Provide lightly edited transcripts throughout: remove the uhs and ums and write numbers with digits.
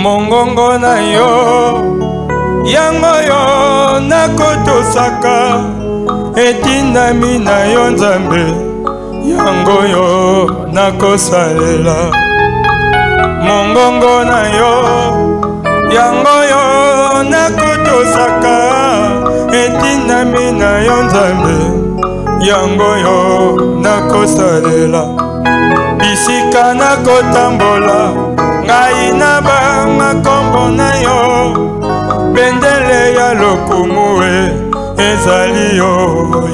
Mongongo na yo yango yo nakotosaka etindami na yo Nzambe yango yo nakosalela mongongo na yo yango yo nakotosaka etindami na yo Nzambe yango yo nakosalela bisika nakotambola ngai na banga kombo na yo bendele ya lokumu ezali yo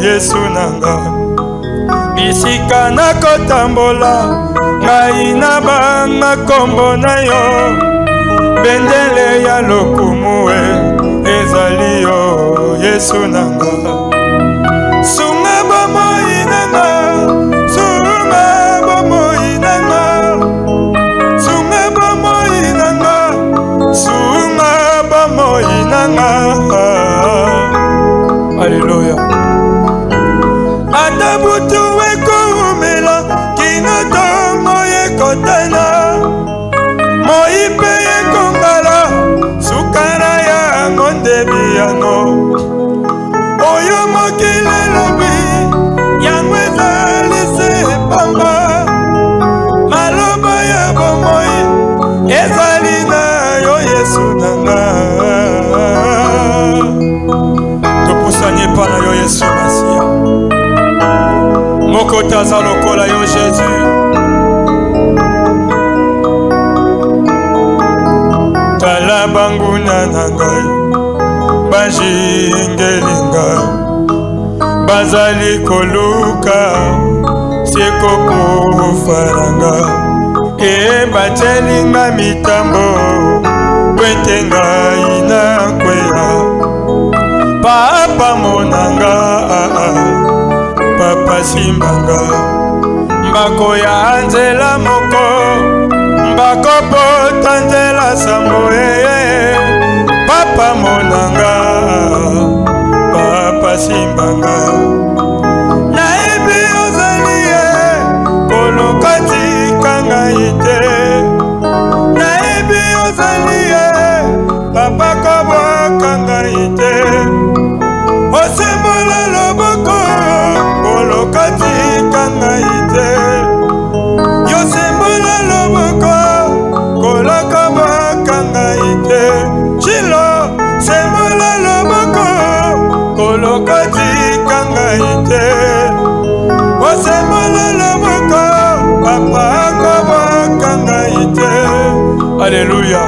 Yesu nanga bisika nakotambola ngai na banga kombo na yo bendele ya lokumu ezali yo Yesu nanga sunga bomoi nanga sunga bomoi nanga sunga bomoi nanga sunga bomoi nanga Alléluia Atabutu ekomela kinotongo ekotana moipe ekongala sukara ya mondebiano oyo mokili lobi yango ezali se pamba maloba ya bomoi ezali na yo Yesu nanga topusani epa na yo Yesu Masia moko taza lokola yo Jésus tala banguna na ngai bajingelinga bazali koluka sekokufaranga batelinga mitambo kwete ngai na kwea papa monanga papa simbanga mbako ya nzela moko mbako pota nzela sambo papa monanga papa simbanga naibi ozali kolokati kanga ite naibi ozali papa kabwa kanga ite osembola loboko kolokati kanga ite yosembola loboko kolokaba kanga ite chilo sembola loboko kolokati kanga ite osembola loboko papa kabwa kanga ite Alléluia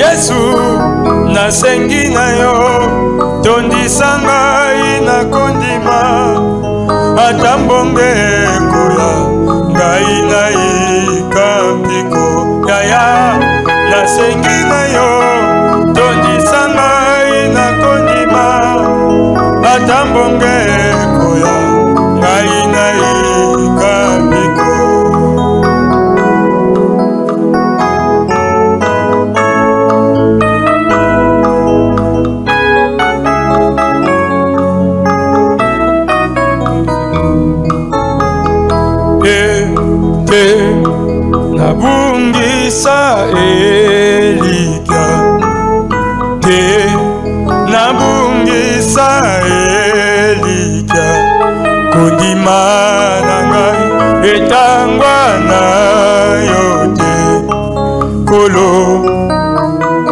Yesu nasengi na yo tondisa ngai na kondima ata mbonge koya ngai na ikapiko yaya nasengi na yo tondisa ngai na kondima ata mbonge koya ngai na ikapiko nabungisa Elika te nabungisa Elika kondima na ngai etangwa na yo te kolo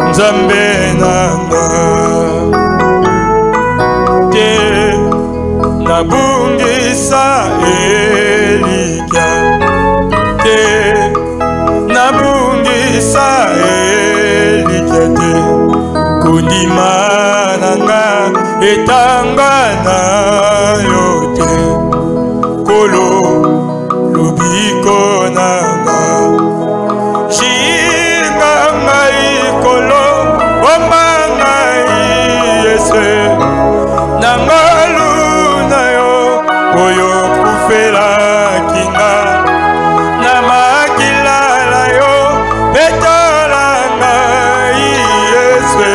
Nzambe nanga te nabungisa Elika te nabungisa Elika te kondima nanga etanga na yo te kolo lobiko nanga shinga ngai Yesu nangolu na yo oyo kufela kinga na makila la yo petolanga Yesu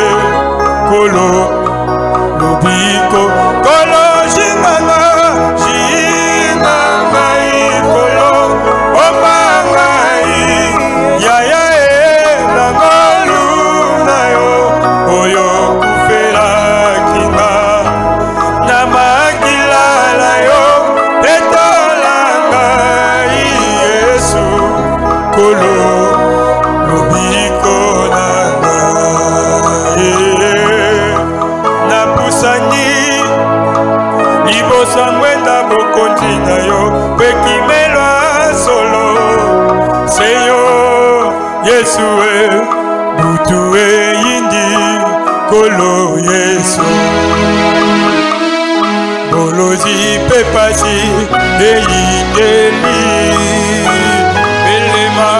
kolo lobiko kolo jinganga ikolo omanga ya nangolu na yo oyo kufela kinga na makila la yo petolanga Yesu kolo lobiko nanga na pusani libosa ngwenda bokonzi na yo pekimelwa solo seyo Yesu butu yindi kolo Yesu bolozi pepasi eyingeli belema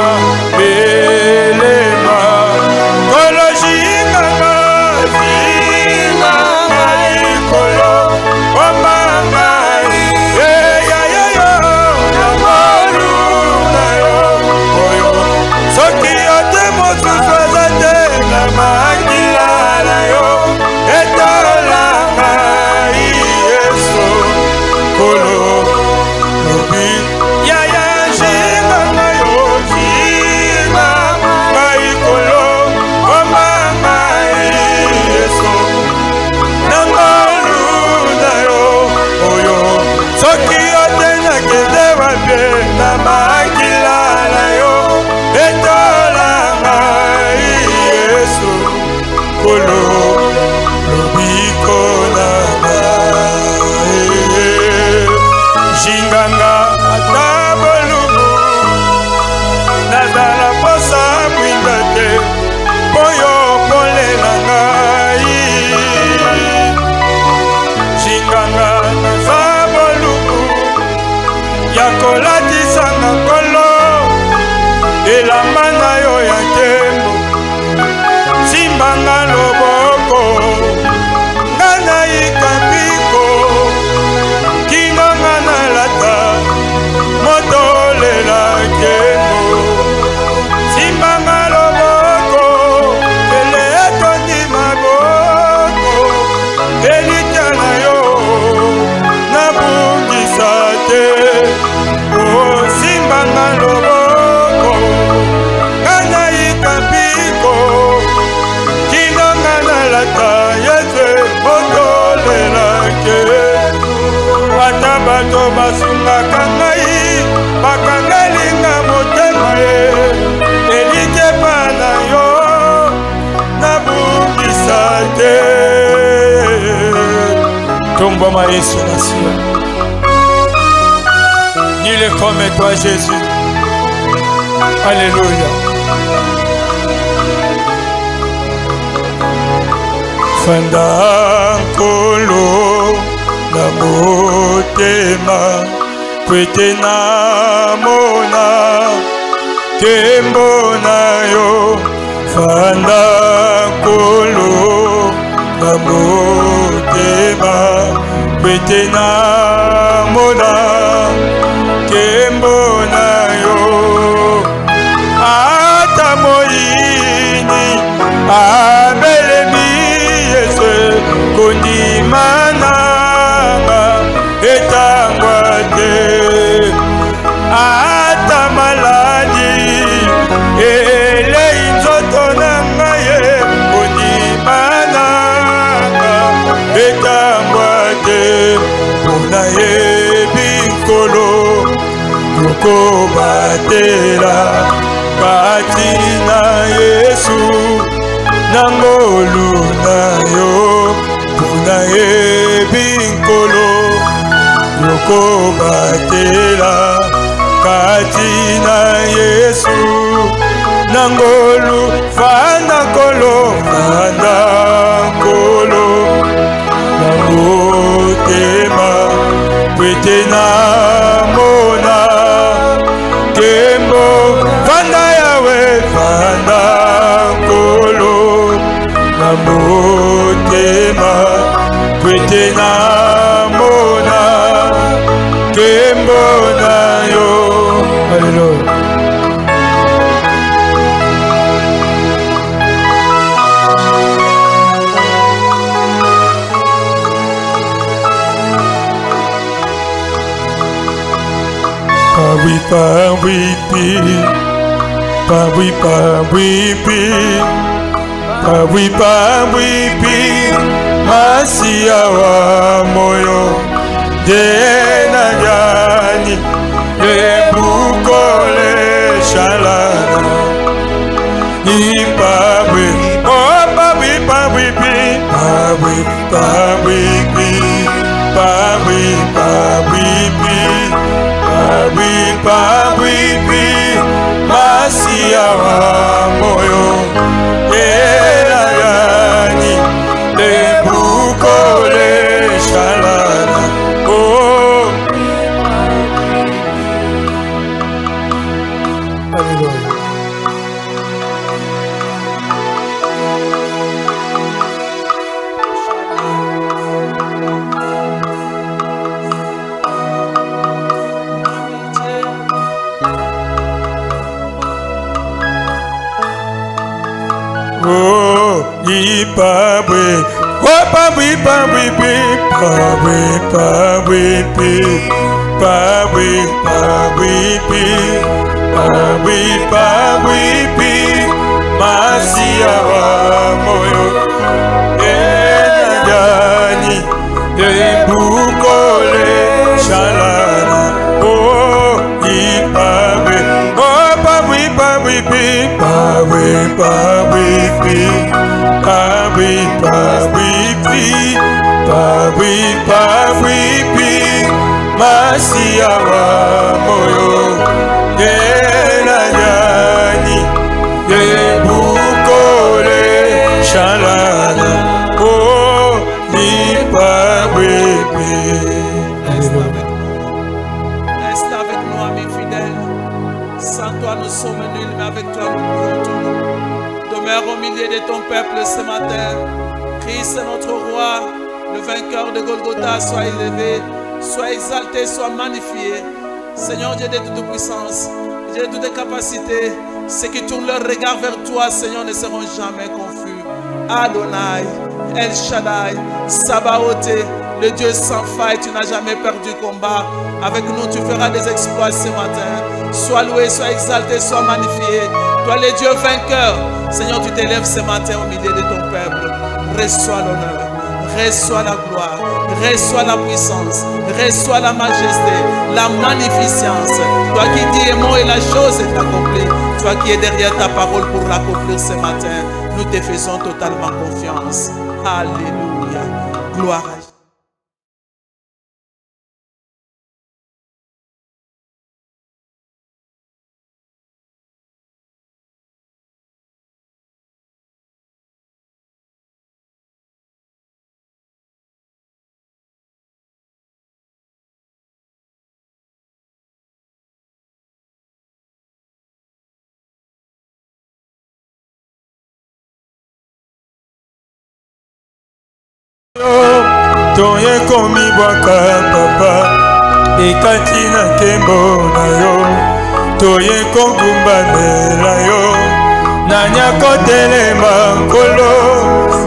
belema kolo jinganga ikolo omanga nangolu na yo oyo soki ote mosusu aza te na makila na yo etolanga Yesu kolo lobi yaya jinganga yo jinganga ikolo omanga Yesu nangolu na yo oyo soki ote nakende wape na makila na yo etolanga Yesu kolo lobiko nanga jinganga ata bolumu nazala posa mwinda te poyo kolela ngai jinganga naza bolumu ya kolatisanga kolo elamba na yo ya nkembo simbanga loboko nga nayika mpiko kinanga nalata motolela nkembo simbanga loboko ele etondi maboko elita na yo nabungisa te simbanga loboko nga nayika mpiko kinanga nalata Yesu motolelake ata bato basungaka ngai bakangalinga motema elikepa na yo nabungisa te tomboma Yesu na sia nul est comme toi Jésus. Alléluia. Fanda nkolo na motema kwete na mona kembo na yo fanda nkolo na motema kwete na mona kembo na yo ata moyini abelemi Yesu kondimananga etangwa te ata maladi elei nzoto na ngai kondimananga etangwa te mpona yebi nkolo yokobatela kati na Yesu nangolu na yo mpona yebi nkolo yokobatela kati na Yesu nangolu fanda nkolo na motema kwete na mona kembo fanda yawe fanda nkolo na motema ete na mona kembona yo. Alléluia. Pawi pawi pi, pawi pawi pi, pawi pawi pi, masia wa moyo dena jani lebukole shalana ipawi oh pawi pawi pi, pawi pawi pi, pawi pawi pi. Pawi pawi pi, masia wa moyo ela yani lebukole shalana oh. Alléluia. Oh, ipabwe, oh pabwe pabwe pi, pabwe pabwe pi, pabwe pabwe pi, pabwe pabwe pi, masia wa moyo enajani ebukole shalana. Oh, ipabwe, oh pabwe pabwe pi, pabwe pabwe pi, pabwe pabwe pi, pabwe pabwe pi, masia wa moyo enajani ebukole shalana. Oh, ipabwe pi. Reste avec nous, amis fidèles. Sans toi, nous sommes nuls, mais avec toi, nous pouvons tout. Demeure au milieu de ton peuple ce matin. Christ est notre roi, le vainqueur de Golgotha, soit élevé, soit exalté, soit magnifié. Seigneur Dieu de toute puissance, Dieu de toutes capacités, ceux qui tournent leur regard vers toi, Seigneur, ne seront jamais confus. Adonai, El Shaddai, Sabaoth, le Dieu sans faille, tu n'as jamais perdu combat. Avec nous, tu feras des exploits ce matin. Sois loué, sois exalté, sois magnifié. Toi, le Dieu vainqueur, Seigneur, tu t'élèves ce matin au milieu de ton peuple. Reçois l'honneur, reçois la gloire, reçois la puissance, reçois la majesté, la magnificence. Toi qui dis un mot et la chose est accomplie. Toi qui es derrière ta parole pour l'accomplir ce matin. Nous te faisons totalement confiance. Alléluia. Gloire à Dieu. Toye komi bwaka papa ekati na nkembo na yo, toye kogumbanela yo nanya kotelema nkolo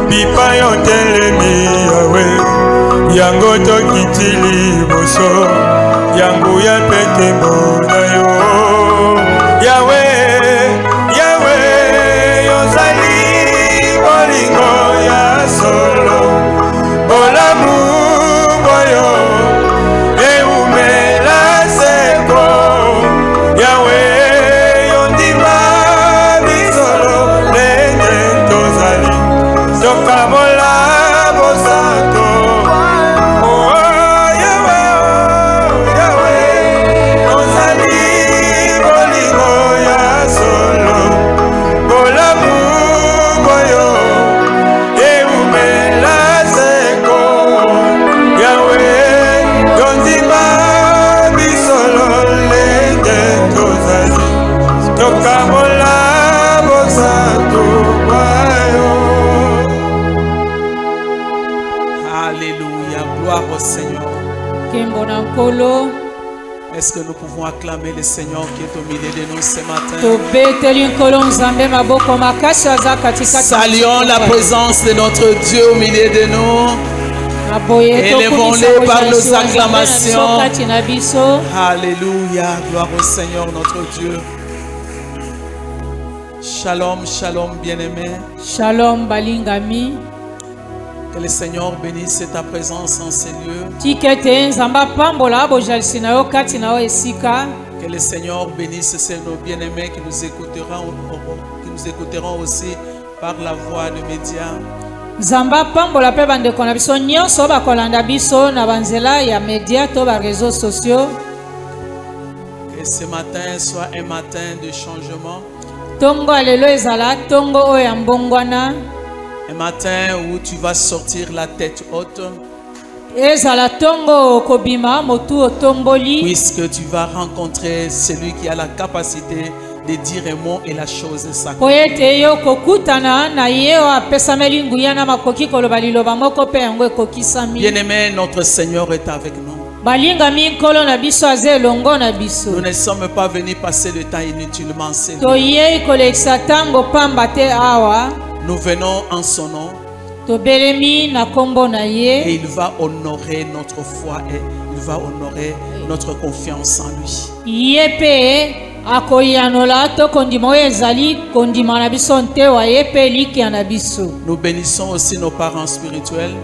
pipa yo telemi yawe yango tokiti liboso yango ya mpe nkembo na yo yawe yawe yozali bolingo ya solo olamu boyo eumela seko yawe yondima bisolo lende tozali tokabola bosanto oh yawe ozali notre Seigneur. Est-ce que nous pouvons acclamer le Seigneur qui est au milieu de nous ce matin? Saluons la présence de notre Dieu au milieu de nous. Élevons-le par nos acclamations. Alléluia, gloire au Seigneur notre Dieu. Shalom, shalom bien-aimé. Shalom balingami. Que le Seigneur bénisse ta présence en ces lieux. Que le Seigneur bénisse nos bien-aimés qui nous écouteront aussi par la voix de médias. Zamba pambola pe bande kona biso nyonso ba kolanda biso na banzela ya media to ba réseaux sociaux. Que ce matin soit un matin de changement. Tongo alelo ezala tongo oyo mbongwana. Un matin où tu vas sortir la tête haute. Ezala tongo kobima motu otomboli. Puisque tu vas rencontrer celui qui a la capacité de dire un mot et la chose sacrée. Bien-aimé, notre Seigneur est avec nous. Nous ne sommes pas venus passer le temps inutilement. Nous venons en son nom. Et il va honorer notre foi et il va honorer notre confiance en lui. Nous bénissons aussi nos parents spirituels.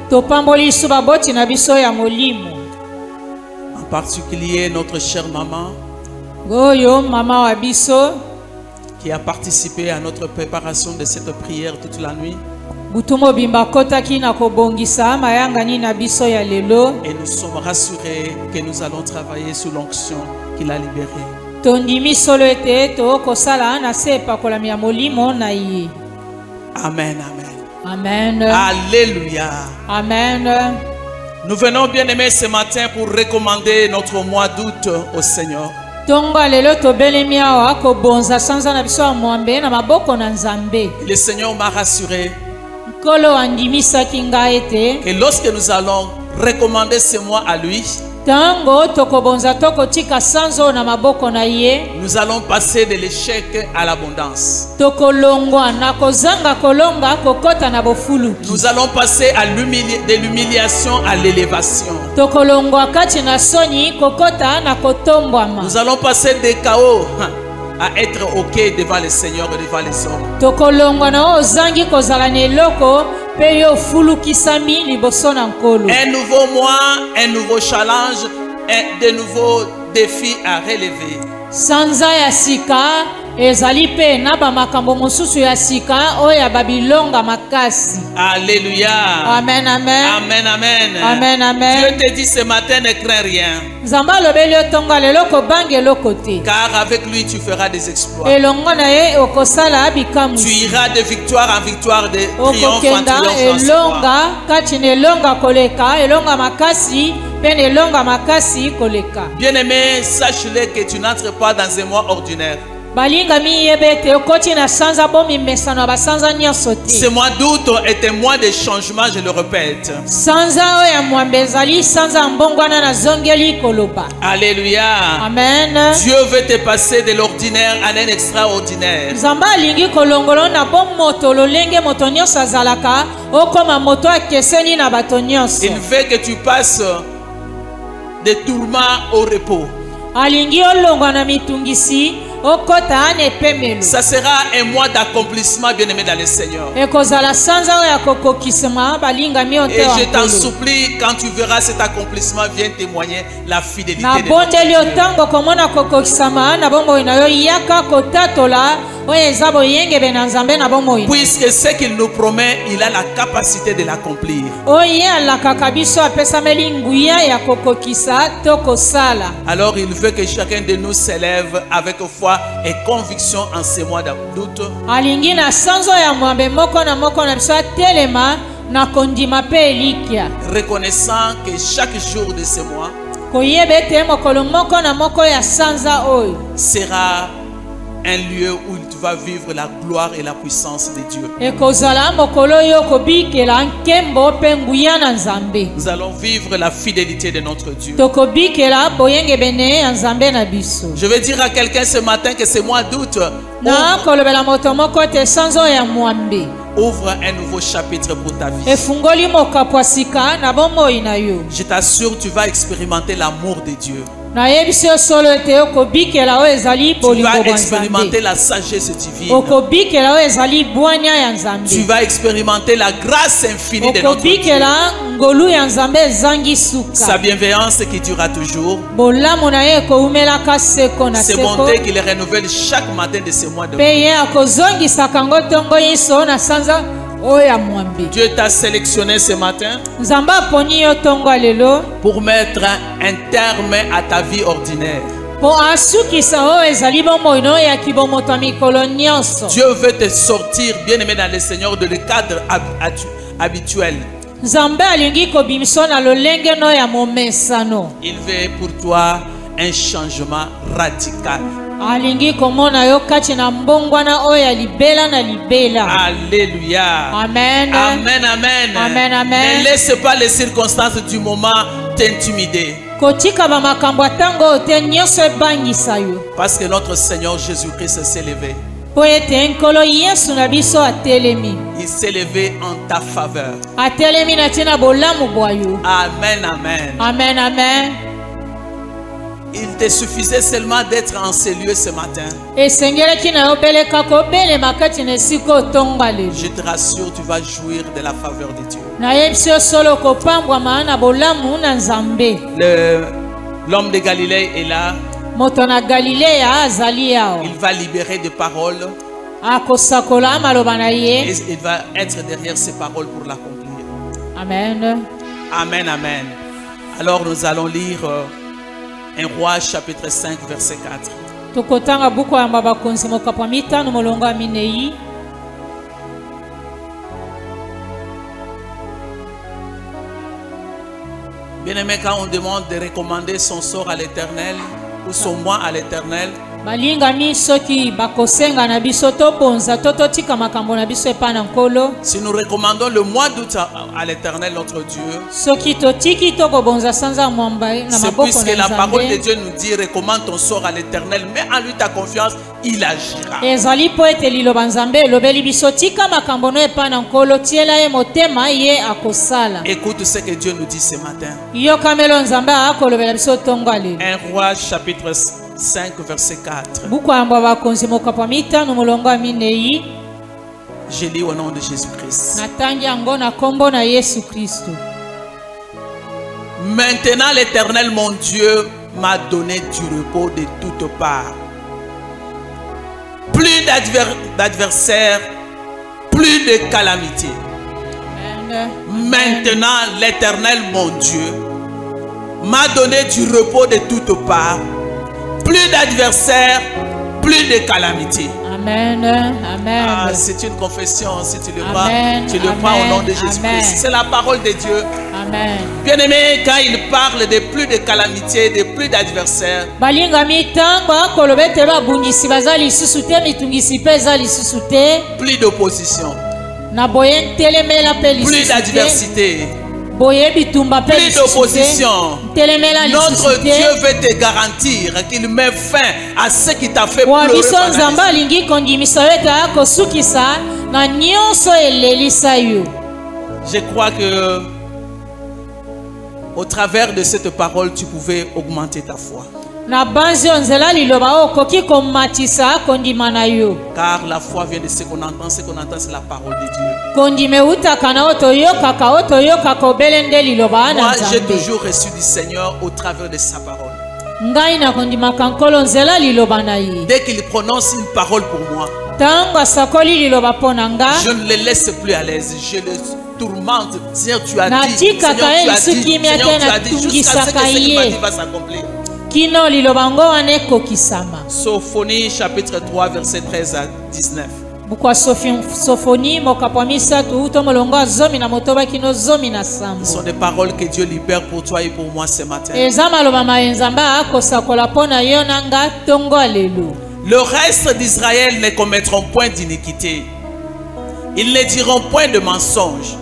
En particulier notre chère maman qui a participé à notre préparation de cette prière toute la nuit. Et nous sommes rassurés que nous allons travailler sous l'onction qu'il a libérée. Amen, amen. Amen. Alléluia. Amen. Nous venons bien aimer ce matin pour recommander notre mois d'août au Seigneur. Le Seigneur m'a rassuré que lorsque nous allons recommander ce mois à lui, nous allons passer de l'échec à l'abondance. Nous allons passer de l'humiliation à l'élévation. Nous allons passer des chaos à être ok devant le Seigneur et devant les hommes. Un nouveau mois, un nouveau challenge, de nouveaux défis à relever. Alléluia. Amen, amen. Amen, amen. Amen, amen. Dieu te dit ce matin, ne crains rien. Car avec lui tu feras des exploits. Tu iras de victoire en victoire, de triomphe en triomphe. Bien-aimé, sache-le que tu n'entres pas dans un mois ordinaire. Ce mois d'août est un mois de changement, je le répète. Alléluia. Amen. Dieu veut te passer de l'ordinaire à un extraordinaire. Il veut que tu passes des tourments au repos. Ça sera un mois d'accomplissement, bien-aimé dans le Seigneur. Et je t'en supplie, quand tu verras cet accomplissement, viens témoigner la fidélité de notre Dieu. Puisque ce qu'il nous promet, il a la capacité de l'accomplir. Alors il veut que chacun de nous s'élève avec foi et conviction en ces mois d'août. Reconnaissant que chaque jour de ce mois sera un lieu où tu vas vivre la gloire et la puissance de Dieu. Nous allons vivre la fidélité de notre Dieu. Je vais dire à quelqu'un ce matin que ce mois d'août ouvre un nouveau chapitre pour ta vie. Je t'assure, tu vas expérimenter l'amour de Dieu. Tu vas expérimenter la sagesse divine. Tu vas expérimenter la grâce infinie de notre Dieu. Sa bienveillance qui durera toujours. Ses bontés qu'il renouvelle chaque matin de ce mois de Dieu t'a sélectionné ce matin pour mettre un terme à ta vie ordinaire. Dieu veut te sortir, bien-aimé dans le Seigneur, de le cadre habituel. Il veut pour toi un changement radical. Alléluia. Amen. Amen, amen. Amen, amen. Ne laisse pas les circonstances du moment t'intimider. Parce que notre Seigneur Jésus-Christ s'est levé. Il s'est levé en ta faveur. Amen, amen. Amen, amen. Il te suffisait seulement d'être en ces lieux ce matin. Je te rassure, tu vas jouir de la faveur de Dieu. L'homme de Galilée est là. Il va libérer des paroles. Et il va être derrière ces paroles pour l'accomplir. Amen. Amen, amen. Alors nous allons lire 1 Roi chapitre 5 verset 4. Bien-aimé, quand on demande de recommander son sort à l'Éternel ou son moi à l'Éternel, si nous recommandons le mois d'août à l'Éternel notre Dieu, c'est puisque la parole de Dieu nous dit recommande ton sort à l'Éternel, mets en lui ta confiance, il agira. Écoute ce que Dieu nous dit ce matin. 1 Roi chapitre 5 verset 4. Je lis au nom de Jésus-Christ. Maintenant l'Éternel mon Dieu m'a donné du repos de toutes parts. Plus d'adversaires, plus de calamités. Maintenant l'Éternel mon Dieu m'a donné du repos de toutes parts. Plus d'adversaires, plus de calamités. Amen. Amen. Ah, c'est une confession. Si tu le crois, tu le prends au nom de Jésus-Christ. C'est la parole de Dieu. Amen. Bien-aimé, quand il parle de plus de calamités, de plus d'adversaires, plus d'opposition, plus d'adversité, plus d'opposition. Notre Dieu veut te garantir qu'il met fin à ce qui t'a fait pleurer. Je crois que au travers de cette parole, tu pouvais augmenter ta foi. Car la foi vient de ce qu'on entend c'est la parole de Dieu. Moi, j'ai toujours reçu du Seigneur au travers de sa parole. Dès qu'il prononce une parole pour moi, je ne le laisse plus à l'aise. Je le tourmente. Seigneur, tu as dit. Seigneur, tu as dit. Seigneur, tu as dit. Jusqu'à ce que ce qu'il m'a dit va s'accomplir. Sophonie chapitre 3 verset 13 à 19. Ce sont des paroles que Dieu libère pour toi et pour moi ce matin. Le reste d'Israël ne commettront point d'iniquité. Ils ne diront point de mensonge.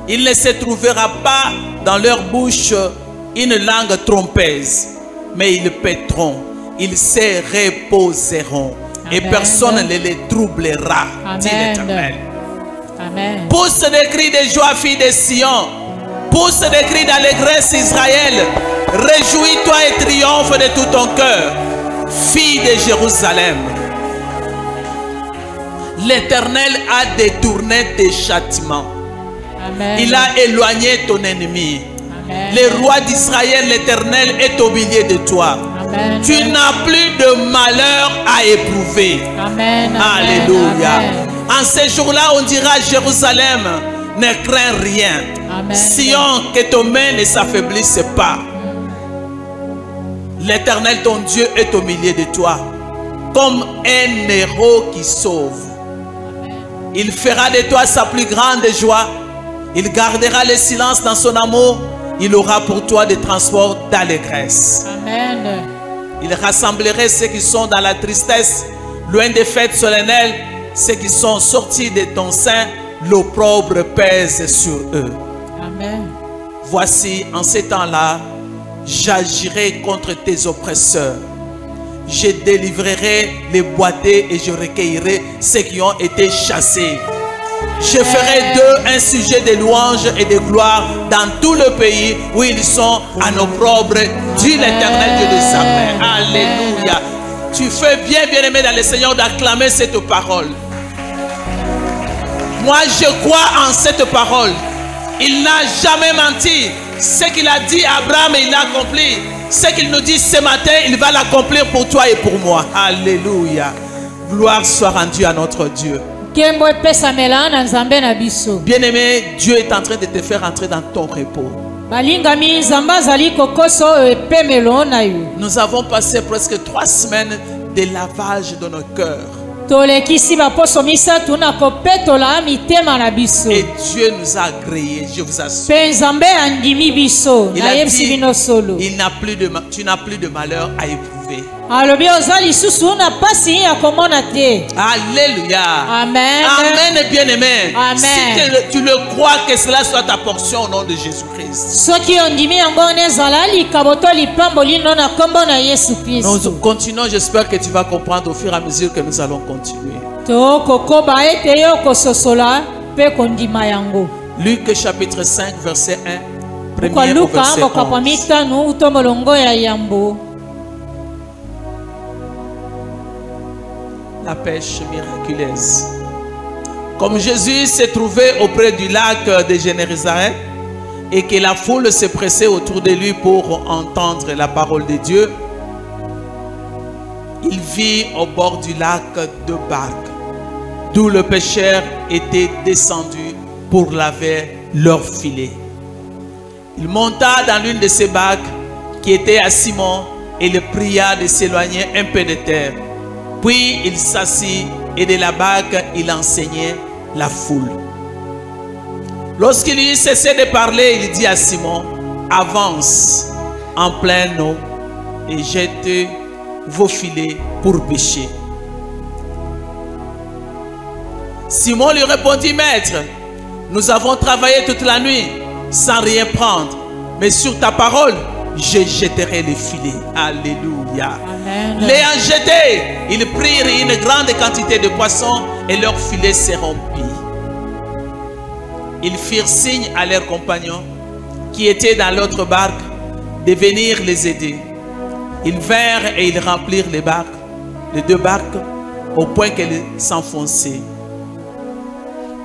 Il ne se trouvera pas dans leur bouche une langue trompeuse, mais ils paîtront, ils se reposeront. Amen. Et personne ne les troublera, dit l'Éternel. Pousse des cris de joie, fille de Sion. Pousse des cris d'allégresse, Israël. Réjouis-toi et triomphe de tout ton cœur, fille de Jérusalem. L'Éternel a détourné tes châtiments. Amen. Il a éloigné ton ennemi. Amen. Le roi d'Israël, l'Éternel, est au milieu de toi. Amen. Tu n'as plus de malheur à éprouver. Amen. Alléluia. Amen. En ces jours-là, on dira à Jérusalem, ne crains rien. Amen. Sion, que ton main ne s'affaiblisse pas. L'Éternel, ton Dieu, est au milieu de toi, comme un héros qui sauve. Amen. Il fera de toi sa plus grande joie. Il gardera le silence dans son amour. Il aura pour toi des transports d'allégresse. Amen. Il rassemblerait ceux qui sont dans la tristesse, loin des fêtes solennelles, ceux qui sont sortis de ton sein, l'opprobre pèse sur eux. Amen. Voici, en ces temps-là, j'agirai contre tes oppresseurs. Je délivrerai les boités et je recueillerai ceux qui ont été chassés. Je ferai d'eux un sujet de louange et de gloire dans tout le pays où ils sont en opprobre, dit l'Éternel Dieu des armées. Alléluia. Tu fais bien, bien-aimé dans le Seigneur, d'acclamer cette parole. Moi, je crois en cette parole. Il n'a jamais menti. Ce qu'il a dit à Abraham, il l'a accompli. Ce qu'il nous dit ce matin, il va l'accomplir pour toi et pour moi. Alléluia. Gloire soit rendue à notre Dieu. Bien-aimé, Dieu est en train de te faire entrer dans ton repos. Nous avons passé presque 3 semaines de lavage de nos cœurs. Et Dieu nous a agréés, je vous assure. Il a dit, tu n'as plus de malheur à éprouver. Alléluia. Amen. Amen, bien-aimé. Si tu le crois, que cela soit ta portion au nom de Jésus-Christ. Nous continuons, j'espère que tu vas comprendre au fur et à mesure que nous allons continuer. Luc chapitre 5 verset 1. Premier au verset 11. La pêche miraculeuse. Comme Jésus s'est trouvé auprès du lac de Génézareth et que la foule se pressait autour de lui pour entendre la parole de Dieu, il vit au bord du lac 2 barques, d'où le pêcheur était descendu pour laver leurs filets. Il monta dans l'une de ces barques qui était à Simon et le pria de s'éloigner un peu de terre. Puis il s'assit et de la barque il enseignait la foule. Lorsqu'il eut cessé de parler, il dit à Simon, avance en pleine eau et jette vos filets pour pêcher. Simon lui répondit, maître, nous avons travaillé toute la nuit sans rien prendre, mais sur ta parole, je jetterai les filets. Alléluia. Amen. L'ayant jeté, ils prirent une grande quantité de poissons et leurs filets se rompirent. Ils firent signe à leurs compagnons qui étaient dans l'autre barque de venir les aider. Ils vinrent et ils remplirent les 2 barques au point qu'elles s'enfonçaient.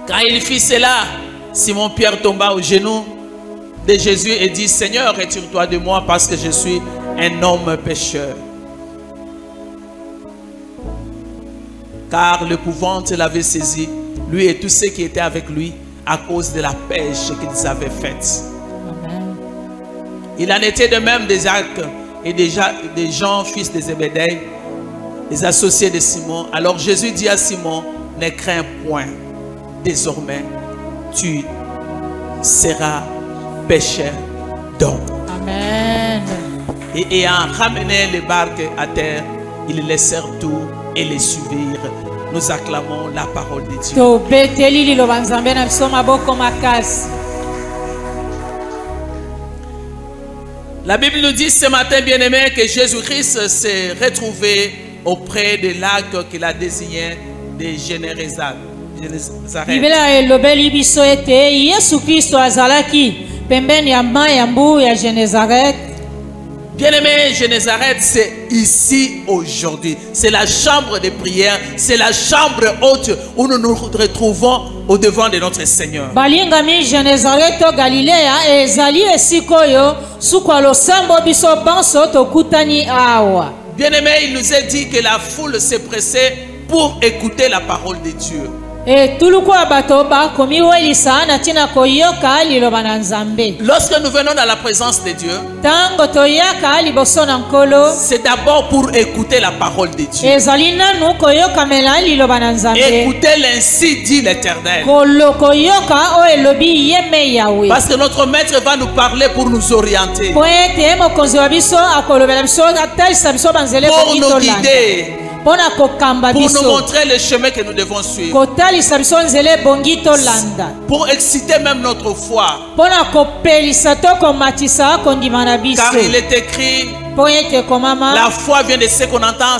Quand il fit cela, Simon-Pierre tomba aux genoux de Jésus et dit, Seigneur, retire-toi de moi parce que je suis un homme pécheur. Car l'épouvante l'avait saisi, lui et tous ceux qui étaient avec lui, à cause de la pêche qu'ils avaient faite. Amen. Il en était de même des Jacques et des Jean, fils de Zébédée, les associés de Simon. Alors Jésus dit à Simon, ne crains point, désormais tu seras pêcheur d'hommes. Amen. Et ayant ramené les barques à terre, ils laissèrent tout et les suivre. Nous acclamons la parole de Dieu. tobeteli liloba nzambe na biso maboko makasi. La Bible nous dit ce matin, bien-aimé, que Jésus-Christ s'est retrouvé auprès des lacs qu'il a désignés de Génézaret. Biblia elobeli biso ete Yesu Kristo azalaki pembeni ya mai ya mbu ya Génézaret. Bien-aimé, Génézaret, c'est ici aujourd'hui. C'est la chambre de prière, c'est la chambre haute où nous nous retrouvons au devant de notre Seigneur. Balingami Génézaret to Galilea ezali esikoyo sukwa losambo biso banso tokutani awa. Bien-aimé, il nous est dit que la foule s'est pressée pour écouter la parole de Dieu. E tulukwa bato ba komi welisa na tina koyoka liloba na nzambe. Lorsque nous venons dans la présence de Dieu, Tango toyaka liboso na nkolo, c'est d'abord pour écouter la parole de Dieu. ezali nanu koyoka mela liloba na nzambe. Écoutez l'ainsi dit l'Éternel. Kolo koyoka o elobi yeme yawe. Parce que notre maître va nous parler pour nous orienter, Po ete mokonzi wa biso akolobela biso atalisa biso banzele pour nous bongitolanda. guider, Pona kokamba pour nous biso. montrer le chemin que nous devons suivre, Kotalisa biso nzele bongitolanda. pour exciter même notre foi. Pona kopelisa to komatisa kondima na biso. Car il est écrit, Po ete komama. la foi vient de ce qu'on entend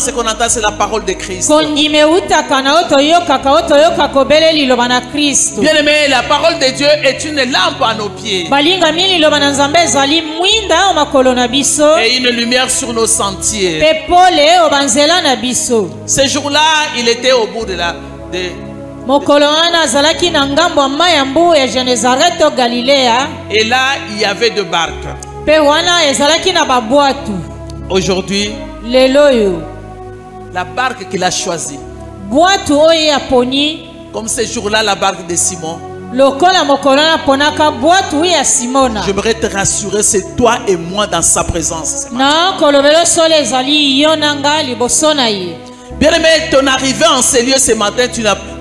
c'est la parole de Christ. Kondime utaka na otoyoka kobele liloba na Kristo. Bien-aimé, la parole de Dieu est une lampe à nos pieds Balinga mi liloba na nzambe ezali mwinda o makolo na biso. et une lumière sur nos sentiers. Pe pole o banzela na biso. Ce jour-là, il était au bout de Mokolo wana azalaki na ngambo ya mai ya mbu ya Génézaret to Galilea. et là, il y avait 2 barques. Pe wana ezalaki na babwatu. Aujourd'hui, Lelo yo. la barque qu'il a choisie, Bwatu oyo ya poni. comme ce jour-là, la barque de Simon, Lokola mokolo na ponaka bwatu ya Simona. j'aimerais te rassurer, c'est toi et moi dans sa présence. Na kolobelo sole ezali yo nanga liboso na ye. Bien-aimé, ton arrivée en ce lieu ce matin,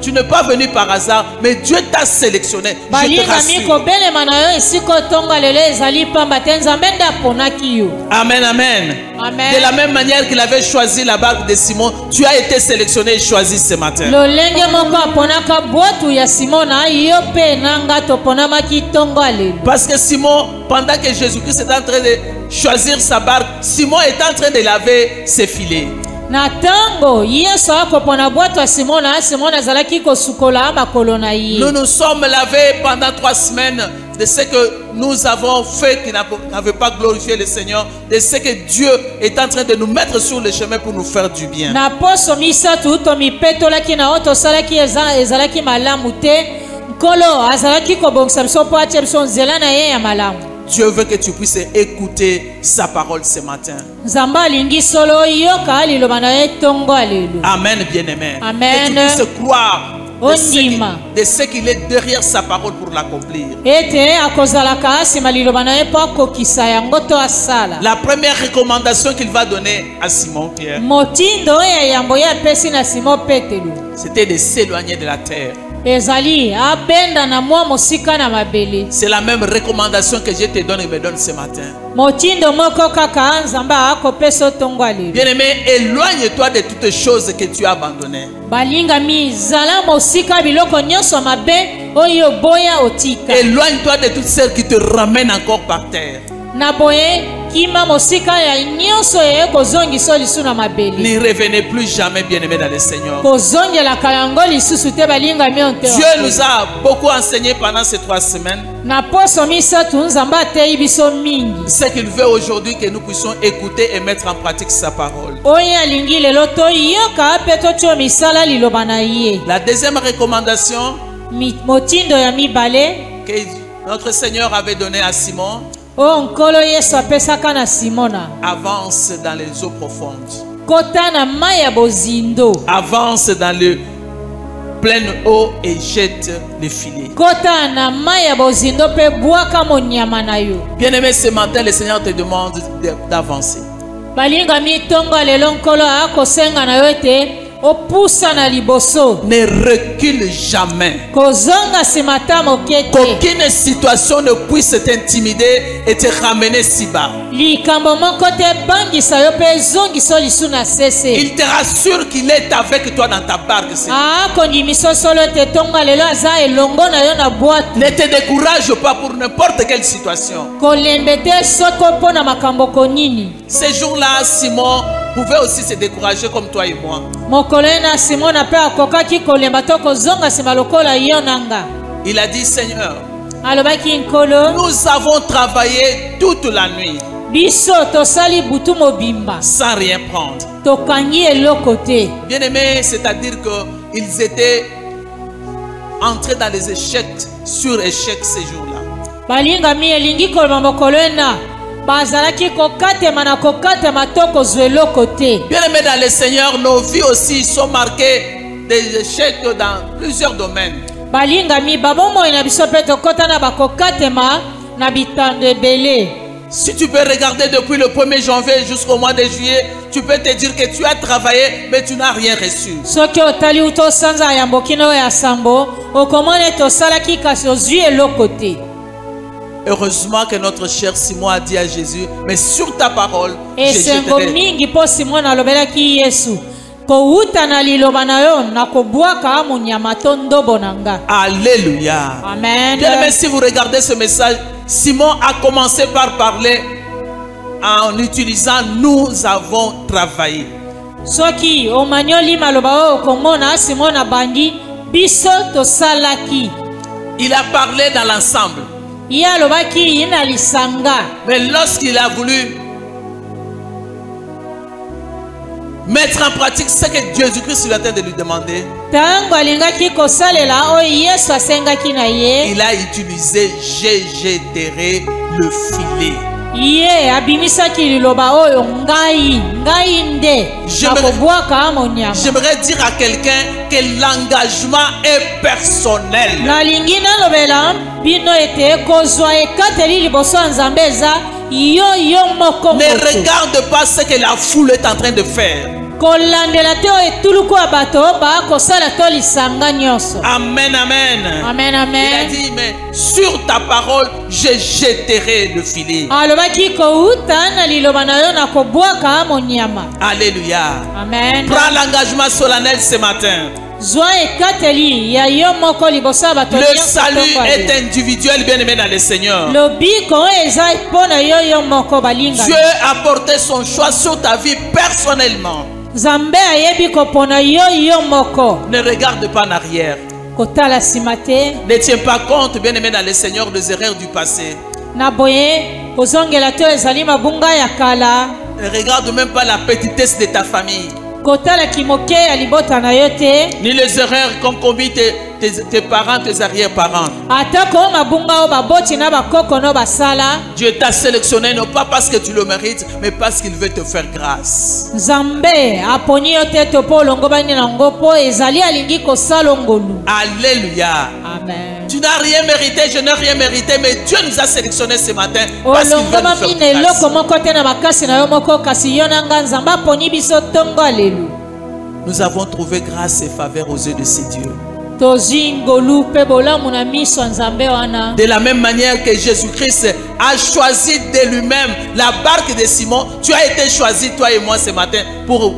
tu n'es pas venu par hasard, mais Dieu t'a sélectionné. Je te Balinga mi rassure. kobelema na yo esiko tonga lelo ezali pamba te nzambe nde aponaki yo. Amen, amen. Amen. De la même manière qu'il avait choisi la barque de Simon, tu as été sélectionné et choisi ce matin. Lolenge moko aponaka bwatu ya Simona yo pe nanga toponamaki tongo lelo. Parce que Simon, pendant que Jésus-Christ était en train de choisir sa barque, Simon est en train de laver ses filets. Na tango Yesu akopona bwatu ya Simona, Simona azalaki kosukola makolo na ye. Nous nous sommes lavés pendant 3 semaines de ce que nous avons fait qui n'avait pas glorifié le Seigneur, de ce que Dieu est en train de nous mettre sur le chemin pour nous faire du bien. Na poso misatu to mipetolaki na oto salaki ezalaki malamu te. Nkolo azalaki kobongisa biso po atie biso nzela na ye ya malamu. Dieu veut que tu puisses écouter sa parole ce matin. Nzambe alingi solo yoka liloba na ye tongo lelo. Amen, bien-aimé. Amen. Que tu puisses croire Ondima. de ce qu'il est derrière sa parole pour l'accomplir. Ete akozalaka asima liloba na ye po akokisa yango to asala. La première recommandation qu'il va donner à Simon Pierre, Motindo ya yambo ya pesi na Simon Petelu. c'était de s'éloigner de la terre. Ezali abenda na mwa mosika na mabele. C'est la même recommandation que je te donne et me donne ce matin. Motindo moko kaka nzambe akopesa tongo lelo. Bien-aimé, éloigne-toi de toutes choses que tu as abandonnées. Balinga mi zala mosika biloko nyonso mabe oyo boya otika. Éloigne-toi de toutes celles qui te ramènent encore par terre. Na boye kima mosika ya nyonso ye kozongisa lisu na mabele. N'y revenez plus jamais, bien-aimé dans le Seigneur. Kozongela kalango lisusu te balinga mi onte. Dieu nous a beaucoup enseigné pendant ces 3 semaines. Na poso misatu nzambe atei biso mingi. Ce qu'il veut aujourd'hui que nous puissions écouter et mettre en pratique sa parole. Oyo alingi lelo toyoka pe totio misala liloba na ye. La deuxième recommandation Motindo ya mibale que notre Seigneur avait donnée à Simon, o nkolo Yesu apesaka na Simona. avance dans les eaux profondes. Kota na mai ya bozindo. Avance dans le pleine eau et jette les filets. Kota na mai ya bozindo pe bwaka monyama na yo. Bien-aimé, ce matin, le Seigneur te demande d'avancer. Balinga mi tongo lelo nkolo akosenga na yo ete opusa na liboso. Ne recule jamais. Kozonga simata mokete. Qu'aucune situation ne puisse t'intimider et te ramener si bas. Likambo moko te bangisa yo pe zongiso lisu na sese. Il te rassure qu'il est avec toi dans ta barque. Ah, kondimiso solo te tonga lelo aza elongo na yo na boîte. Ne te décourage pas pour n'importe quelle situation. Kolembete soko pona makambo konini. Ces jours-là, Simon pouvait aussi se décourager comme toi et moi. Mokolena Simon na pe akokaki kolemba to kozonga sima lokola yo nanga. Il a dit, Seigneur, Alobaki nkolo, nous avons travaillé toute la nuit biso tosali butu mobimba. sans rien prendre. Tokangi eloko te. Bien aimé, c'est-à-dire qu'ils étaient entrés dans les échecs sur échecs ces jours-là. Balinga mi elingi kolba mokolena. Bazalaki kokatema na kokatema to kozwa eloko te. Bien aimé dans le Seigneur, nos vies aussi sont marquées des échecs dans plusieurs domaines. Balinga mi babomo ina biso pe tokota na bakokatema na bitando ebele. Si tu peux regarder depuis le 1er janvier jusqu'au mois de juillet, tu peux te dire que tu as travaillé, mais tu n'as rien reçu. Soki otali uto sanza ya mbokino ya sambo, okomone tosalaki kasi ozwi eloko te. Heureusement que notre cher Simon a dit à Jésus, mais sur ta parole, je Esengo jetterai. mingi po Simon alobelaki Yesu. Kouta na liloba na yo na kobwaka munyama to ndobo nanga. Alléluia. Amen. Bien aimé, si vous regardez ce message, Simon a commencé par parler en utilisant « nous avons travaillé ». Soki omanyoli maloba o komona Simon abandi biso tosalaki. Il a parlé dans l'ensemble. Ya lobaki ina lisanga. Mais lorsqu'il a voulu mettre en pratique ce que Jésus-Christ lui a de lui demander, Tango alingaki kosalela o Yesu asengaki na ye. il a utilisé « je jetterai le filet ». Ye abimisaki liloba oyo ngai nde nakobwaka monyama. J'aimerais dire à quelqu'un que l'engagement est personnel. Nalingi nalobela bino ete kozwa ekateli liboso ya Nzambe eza yo moko Ne moto. regarde pas ce que la foule est en train de faire. Kolandela te oyo etuluku ya bato bakosala to lisanga nyonso. Amen, amen. Amen, Il a amen. dit, mais sur ta parole, je jetterai le filet. Alobaki kouta na liloba na yo nakobwaka monyama. Alléluia. Amen. Prends l'engagement solennel ce matin. Zwa ekateli ya yo moko liboso ya bato Le nyonso salut tokwa est ye. individuel, bien aimé dans le Seigneur. Lobiko eza mpona yo moko balinga. Dieu a porté son choix sur ta vie personnellement. Nzambe ayebi kopona yo moko. Ne regarde pas en arrière. Kotala nsima te. Ne tiens pas compte, bien aimé dans le Seigneur, des erreurs du passé. Na boye kozongela to ezali mabunga ya kala. Ne regarde même pas la petitesse de ta famille. Kotala kimoke ya libota na yo te. Ni les erreurs qu'ont commis tes parents, tes arrière-parents. Atako mabunga o baboti na bakoko no basala. Dieu t'a sélectionné non pas parce que tu le mérites, mais parce qu'il veut te faire grâce. Nzambe aponi yo te to po longo bani na ngopo ezali alingi kosala ngolu. Alléluia. Amen. Tu n'as rien mérité, je n'ai rien mérité, mais Dieu nous a sélectionnés ce matin parce qu'il veut Olongo nous faire bamine grâce. eloko moko te na makasi na yo moko kasi yo nanga Nzambe aponi biso tongo alelu. Nous avons trouvé grâce et faveur aux yeux de ces dieux. Tozwi ngolu pe bolamu na miso ya Nzambe wana. De la même manière que Jésus-Christ a choisi de lui-même la barque de Simon, tu as été choisi, toi et moi, ce matin, pour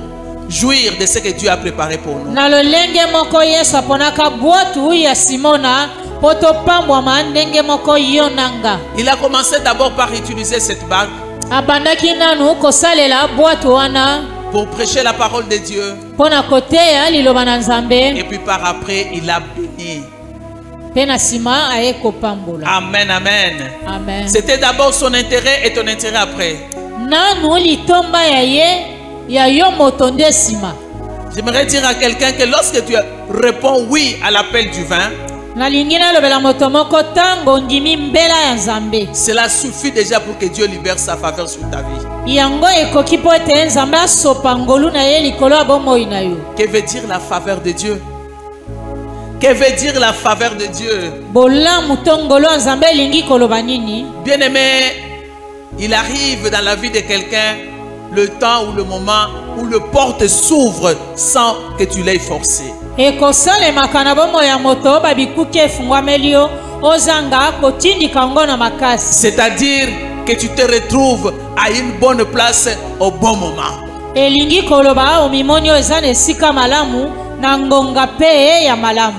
jouir de ce que Dieu a préparé pour nous. Na lolenge moko Yesu aponaka bwatu ya Simona po topambwama ndenge moko yo nanga. Il a commencé d'abord par utiliser cette barque Abandaki nanu kosalela bwatu wana pour prêcher la parole de Dieu. pona koteya liloba na Nzambe. Et puis par après, il a béni. Pe na nsima aye kopambola. Amen, amen. Amen. C'était d'abord son intérêt et ton intérêt après. Nanu litomba ya ye ya yo moto nde nsima. J'aimerais dire à quelqu'un que lorsque tu réponds oui à l'appel du vin, Nalingi nalobela moto moko tango ndimi mbela ya Nzambe. cela suffit déjà pour que Dieu libère sa faveur sur ta vie. Yango ekoki po ete Nzambe asopa ngolu na ye likolo ya bomoi na yo. Que veut dire la faveur de Dieu? Que veut dire la faveur de Dieu? Bolamu to ngolu ya Nzambe elingi koloba nini? Bien-aimé, il arrive dans la vie de quelqu'un le temps ou le moment où le porte s'ouvre sans que tu l'aies forcé. C'est-à-dire que tu te retrouves à une bonne place au bon moment.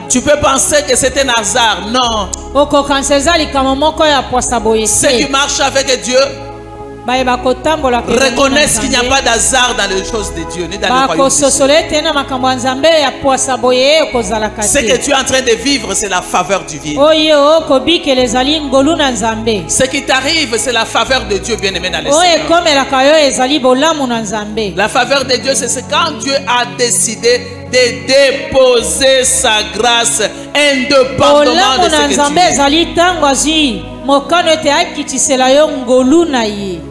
Tu peux penser que c'est un hasard. Non. Ceux qui marchent avec Dieu reconnaissent qu'il n'y a pas d'hasard dans les choses de Dieu, ni dans le royaume de Dieu. Ce que tu es en train de vivre, c'est la faveur divine. Ce qui t'arrive, c'est la faveur de Dieu, bien-aimé dans le Seigneur. La faveur de Dieu, c'est quand Dieu a décidé de déposer sa grâce indépendamment de ce que tu es.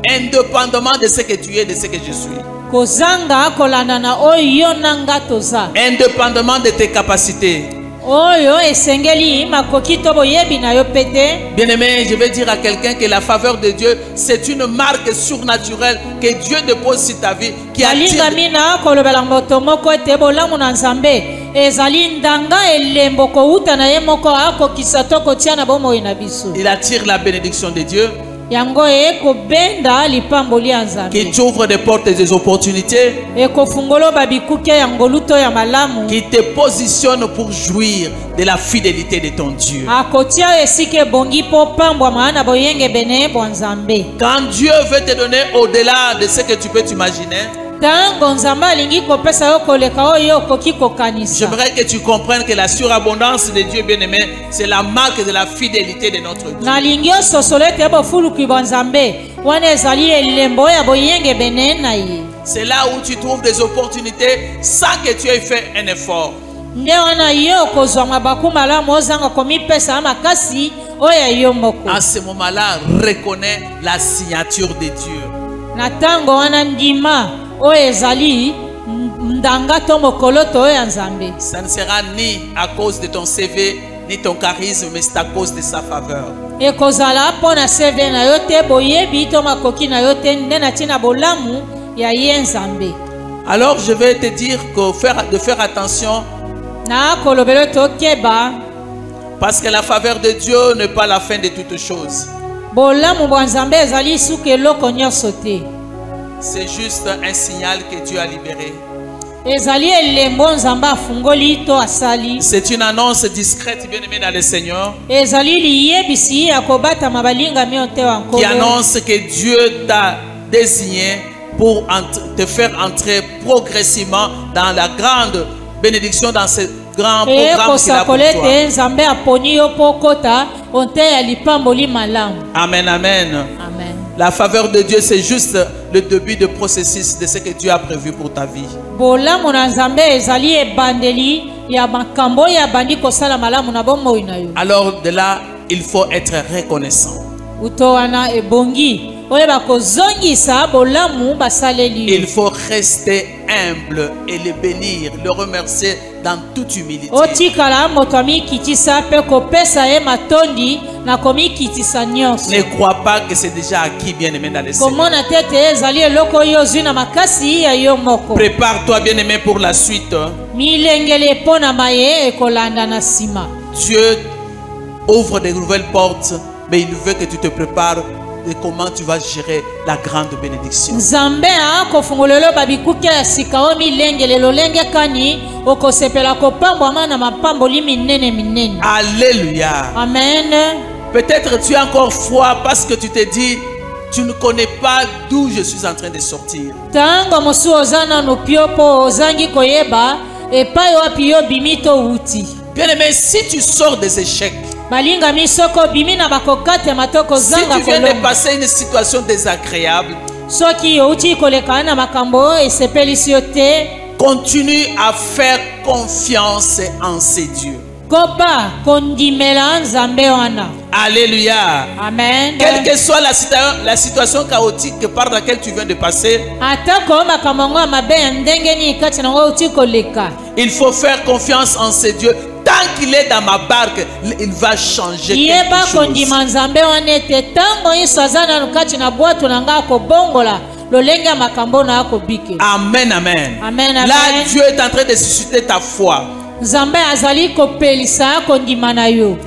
Indépendamment de ce que tu es, de ce que je suis. Indépendamment de tes capacités. Bien-aimé, je vais dire à quelqu'un que la faveur de Dieu, c'est une marque surnaturelle que Dieu dépose sur ta vie qui attire. Il attire la bénédiction de Dieu, qui t'ouvre des portes et des opportunités, qui te positionne pour jouir de la fidélité de ton Dieu. Quand Dieu veut te donner au-delà de ce que tu peux t'imaginer, j'aimerais que tu comprennes que la surabondance de Dieu bien-aimé, c'est la marque de la fidélité de notre Dieu. C'est là où tu trouves des opportunités sans que tu aies fait un effort. À ce moment-là, reconnais la signature de Dieu. Ça ne sera ni à cause de ton CV ni ton charisme, mais c'est à cause de sa faveur. Alors je vais te dire de faire attention, parce que la faveur de Dieu n'est pas la fin de toutes choses. C'est juste un signal que Dieu a libéré. C'est une annonce discrète, bien-aimé dans le Seigneur, qui annonce que Dieu t'a désigné pour te faire entrer progressivement dans la grande bénédiction, dans ce grand programme qu'il a pour toi. Amen, amen. La faveur de Dieu, c'est juste le début du processus de ce que Dieu a prévu pour ta vie. Alors de là, il faut être reconnaissant. Il faut rester humble et le bénir, le remercier dans toute humilité. Ne crois pas que c'est déjà acquis, bien-aimé dans le Seigneur. Prépare-toi, bien-aimé, pour la suite. Dieu ouvre de nouvelles portes, mais il veut que tu te prépares de comment tu vas gérer la grande bénédiction. Alléluia. Amen. Peut-être tu as encore foi parce que tu te dis, tu ne connais pas d'où je suis en train de sortir. Bien aimé, si tu sors des échecs, si tu viens de passer une situation désagréable, continue à faire confiance en ces dieux. Alléluia. Amen. Quelle que soit la situation chaotique par laquelle tu viens de passer, il faut faire confiance en ces dieux. Tant qu'il est dans ma barque, il va changer quelque chose. lolenga makambo na akobike. Amen, amen. Amen, amen. Là, Dieu est en train de susciter ta foi. Nzambe azali kopelisa kondima na yo.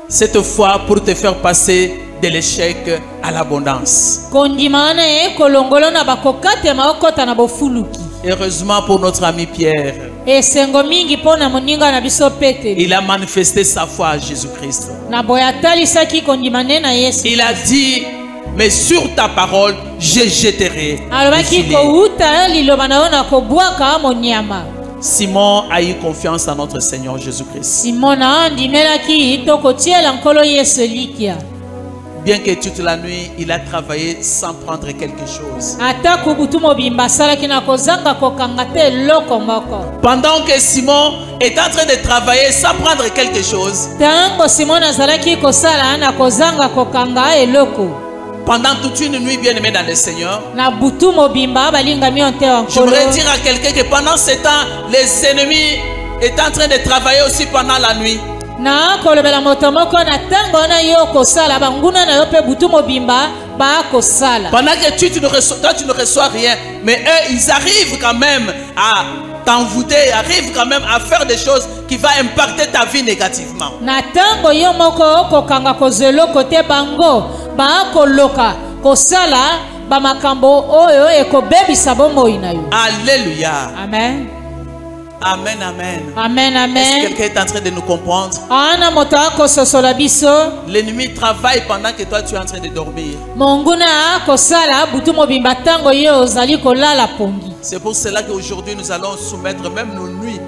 Cette foi pour te faire passer de l'échec à l'abondance. Kondima na ye kolongolo na bakokate maokota na bofuluki. Heureusement pour notre ami Pierre, Esengo mingi pona moninga na biso Pétérou. il a manifesté sa foi à Jésus-Christ. Na boya talisaki kondima ne na Yesu. Il a dit, mais sur ta parole, je jetterai le Alobaki filet. ko uta liloba na yo na kobwaka monyama. Simon a eu confiance en notre Seigneur Jésus-Christ. Simona andimelaki tokotiela nkolo Yesu likia. Bien que toute la nuit, il a travaillé sans prendre quelque chose. Ata kubutu mobimba salaki na kozanga kokanga te loko moko. Pendant que Simon est en train de travailler sans prendre quelque chose, Tango Simona azalaki kosala na kozanga kokanga eloko. pendant toute une nuit, bien aimé dans le Seigneur, Na butu mobimba balingami onte wa nkolo. j'aimerais dire à quelqu'un que pendant ce temps, les ennemis étaient en train de travailler aussi pendant la nuit. Na kolobela moto moko na tango na yo kosala banguna na yo pe butu mobimba ba kosala. Pendant que toi, tu ne reçois rien, mais eux, ils arrivent quand même à t'envoûter, arrivent quand même à faire des choses qui vont impacter ta vie négativement. Na tango yo moko kokanga kozelo kote bango ba koloka kosala ba makambo oyo ekobebisa bomoi na yo. Alléluia. Amen. Amen, amen. Amen, Est-ce amen. que quelqu'un est en train de nous comprendre? Ana moto akososola biso. L'ennemi travaille pendant que toi tu es en train de dormir. Monguna akosala butu mobimba tango yo ozali kolala pongi. C'est pour cela qu'aujourd'hui nous allons soumettre même nos nuits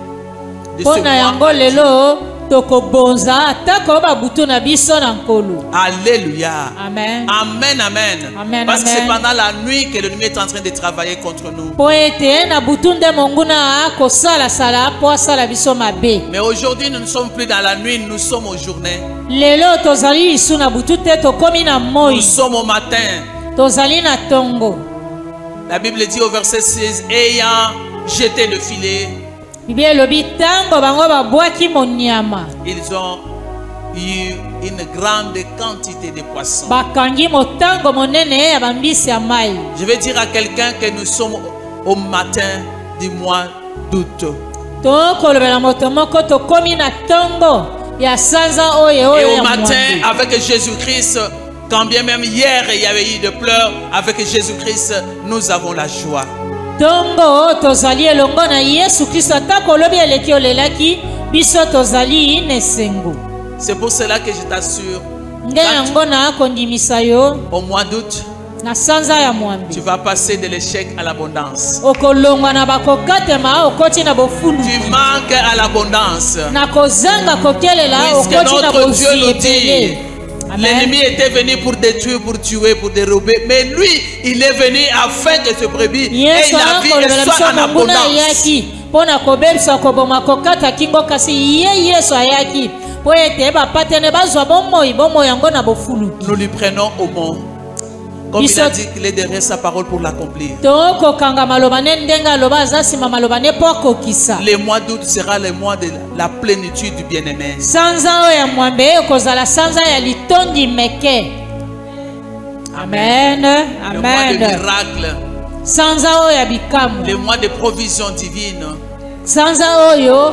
de ce Pona yango mois. lelo tokobonza atako ba butu na biso na nkolo. Alléluia. Amen. Amen, amen. Amen, Parce que amen. c'est pendant la nuit que l'ennemi est en train de travailler contre nous. Po ete na butu nde monguna akosala sala po asala biso mabe. Mais aujourd'hui nous ne sommes plus dans la nuit, nous sommes aux journées. Lelo tozali lisu na butu te tokomi na Nous moi. sommes au matin. Tozali na tongo. La Bible dit au verset 16, ayant jeté le filet, Biblia elobi tango bango babwaki monyama. ils ont eu une grande quantité de poissons. Bakangi motango monene ya bambisi ya mai. Je vais dire à quelqu'un que nous sommes au matin du mois d'août. Tokolobela moto moko tokomi na tongo ya sanza oyo Et oyo au ya matin, mwambe. avec Jésus-Christ, quand bien même hier il y avait eu des pleurs, avec Jésus-Christ, nous avons la joie. Tongo tozali elongo na Yesu Kristo ata kolobi eleki olelaki biso tozali nesengo. C'est pour cela que je t'assure, Nde yango na kondimisa yo au mois d'août, na sanza ya tu mwambe. vas passer de l'échec à l'abondance. Okolongwa na bakokatema okoti na bofulu. Tu manques à l'abondance. Na kozanga kokelela Puisque okoti na notre Dieu nous bozwi dit, ebele. Amen. l'ennemi était venu pour détruire, pour tuer, pour dérober. Mais lui, il est venu afin que ce brebis ait Yesu la vie et akolobela soit biso en monguna abondance. ayaki mpona kobebisa koboma kokata kingo kasi ye Yesu ayaki po ete bapatene bazwa bomoi yango na bofulu. Nous lui prenons au mot. Comme il Biso- a dit qu'il est derrière sa parole pour l'accomplir. tokokanga maloba ne ndenge aloba aza nsima maloba ne mpo akokisa. Le mois d'août sera le mois de la plénitude du bien-aimé. Sanza oyo ya mwambe ekozala sanza ya litondi meke. Amen. Le mois de Amen. miracles. Sanza oyo ya bikamu. Le mois de provision divine. Sanza oyo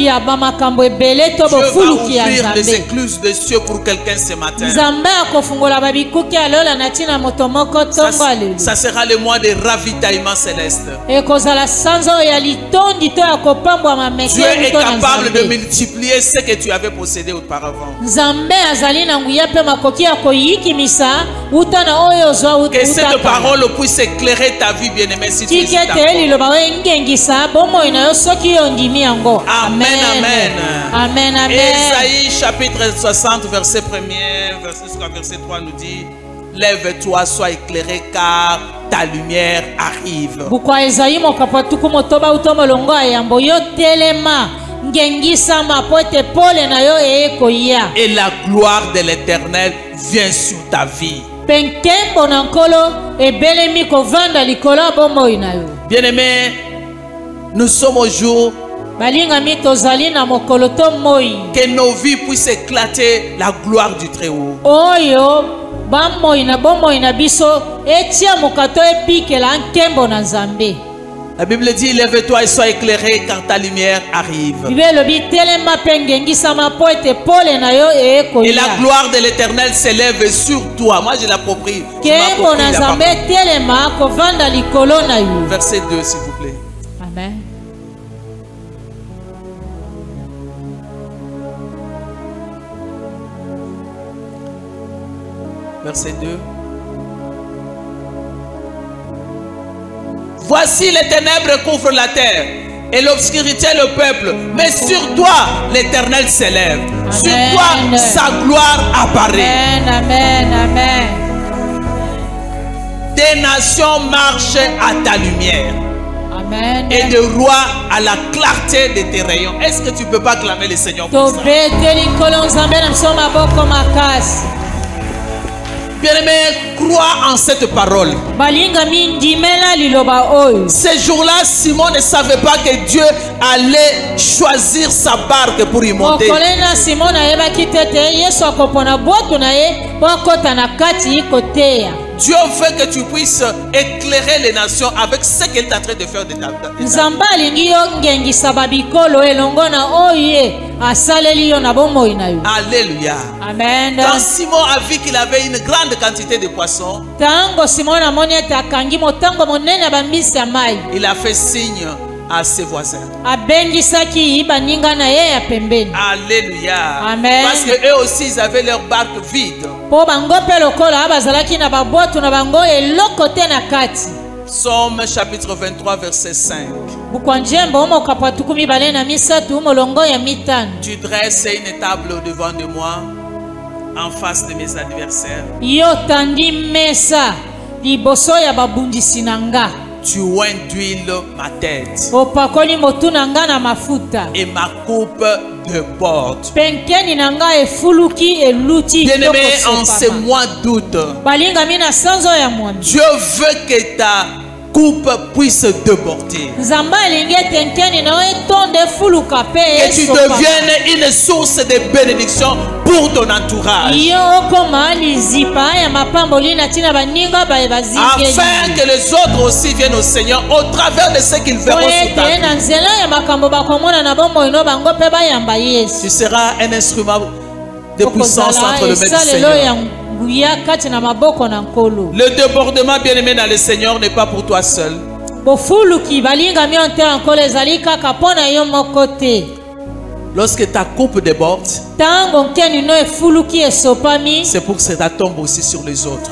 ya bamakambo ebele to Dieu va bofuluki ya ouvrir les Nzambe. écluses des cieux pour quelqu'un ce matin. Nzambe akofungola babikuki alola na ntina moto moko tongo alelu. Ça sera le mois de ravitaillement céleste. Ekozala sanza oyo ya litondi to ya kopambwama Dieu meke est to na capable de Nzambe. multiplier ce que tu avais possédé auparavant. Nzambe azali na nguya mpe makoki ya koyikimisa uta na oyo ozwa Que cette uta. parole puisse éclairer ta vie, bien-aimé, si tu es Tiki ete d'accord. liloba oyo engengisa bomoi na yo soki yo ondimi yango. Amen, amen. Amen, amen. Esaïe chapitre 60, verset 1er, verset jusqu'à verset 3 nous dit, lève-toi, sois éclairé, car ta lumière arrive. Bukwa Ezayi mokapo tuku motoba uto molongo ayambo yo telema ngengisama po ete pole na yo ekoya. Et la gloire de l'Éternel vient sur ta vie. Penkembo na nkolo ebelemi kovanda likolo ya bomoi na yo. Bien-aimé, nous sommes au jour Balingami tozali na mokolo to moi. que nos vies puissent éclater la gloire du Très-Haut. Oyo bamoi na bomoi na biso etia mokato epikela nkembo na Nzambe. La Bible dit, lève-toi et sois éclairé car ta lumière arrive. Et la gloire de l'Éternel s'élève sur toi. Moi, je l'approprie. Verset 2, s'il vous plaît. Amen. Verset 2. Voici les ténèbres couvrent la terre et l'obscurité le peuple. Mais sur toi, l'Éternel s'élève. Sur toi, sa gloire apparaît. Amen, amen. Des nations marchent à ta lumière. Amen. Et de rois à la clarté de tes rayons. Est-ce que tu ne peux pas clamer le Seigneur pour ça? Bien-aimé, crois en cette parole. Ces jours-là, Simon ne savait pas que Dieu allait choisir sa barque pour y monter. Dieu veut que tu puisses éclairer les nations avec ce qu'il est en train de faire de ta vie. Alléluia. Amen. Quand Simon a vu qu'il avait une grande quantité de poissons, il a fait signe à ses voisins. Alléluia. Amen. Parce que eux aussi ils avaient leur barque vide. Psaume chapitre 23 verset 5. Tu dresses une table devant de moi en face de mes adversaires. Tu oins d'huile ma tête et ma coupe déborde. Bien-aimé, en ce mois d'août, Dieu veut que ta coupe puisse déborder. Que tu deviennes une source de bénédiction pour ton entourage. Afin que les autres aussi viennent au Seigneur au travers de ce qu'ils verront sur ta vie. Tu seras un instrument de puissance entre le maître du Seigneur. Le débordement, bien-aimé dans le Seigneur, n'est pas pour toi seul. Lorsque ta coupe déborde, c'est pour que ça tombe aussi sur les autres.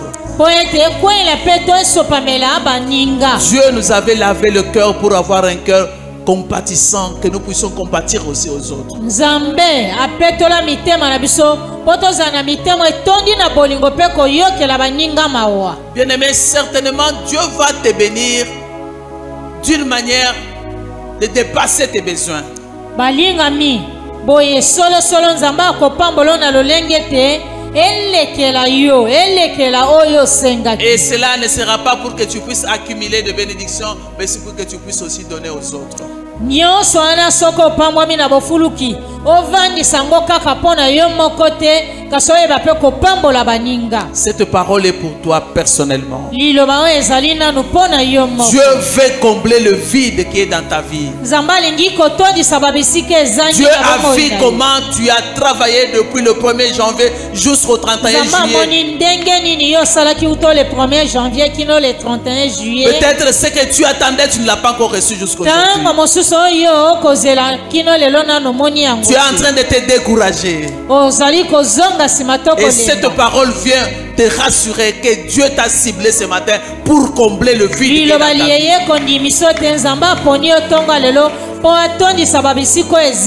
Dieu nous avait lavé le cœur pour avoir un cœur compatissant, que nous puissions compatir aussi aux autres. Bien-aimé, certainement Dieu va te bénir d'une manière de dépasser tes besoins. Et cela ne sera pas pour que tu puisses accumuler de bénédictions, mais c'est pour que tu puisses aussi donner aux autres. Cette parole est pour toi personnellement. Dieu veut combler le vide qui est dans ta vie. Dieu a vu comment tu as travaillé depuis le 1er janvier jusqu'au 31 juillet. Peut-être ce que tu attendais, tu ne l'as pas encore reçu jusqu'aujourd'hui. Tu es en train de te décourager. Et cette parole vient te rassurer que Dieu t'a ciblé ce matin pour combler le vide.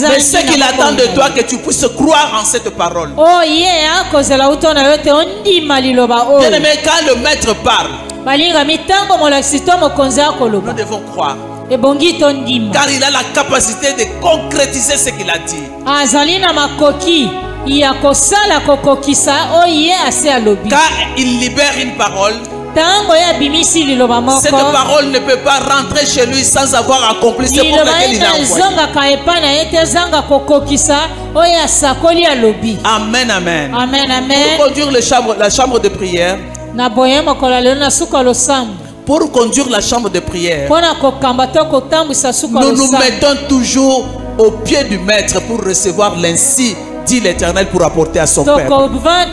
Mais ce qu'il attend de toi, que tu puisses croire en cette parole. Bien-aimé, quand le maître parle, nous devons croire. Car il a la capacité de concrétiser ce qu'il a dit. Car il libère une parole, cette parole ne peut pas rentrer chez lui sans avoir accompli ce pour lequel il a envoyé. Amen, amen. Amen, amen. Pour conduire la chambre de prière, na boye mokolo lelo na suka losambo pour conduire la chambre de prière, mpona kokamba to kotambwisa suka nous nous losambo mettons toujours au pied du maître pour recevoir l'ainsi dit l'Éternel pour apporter à son peuple.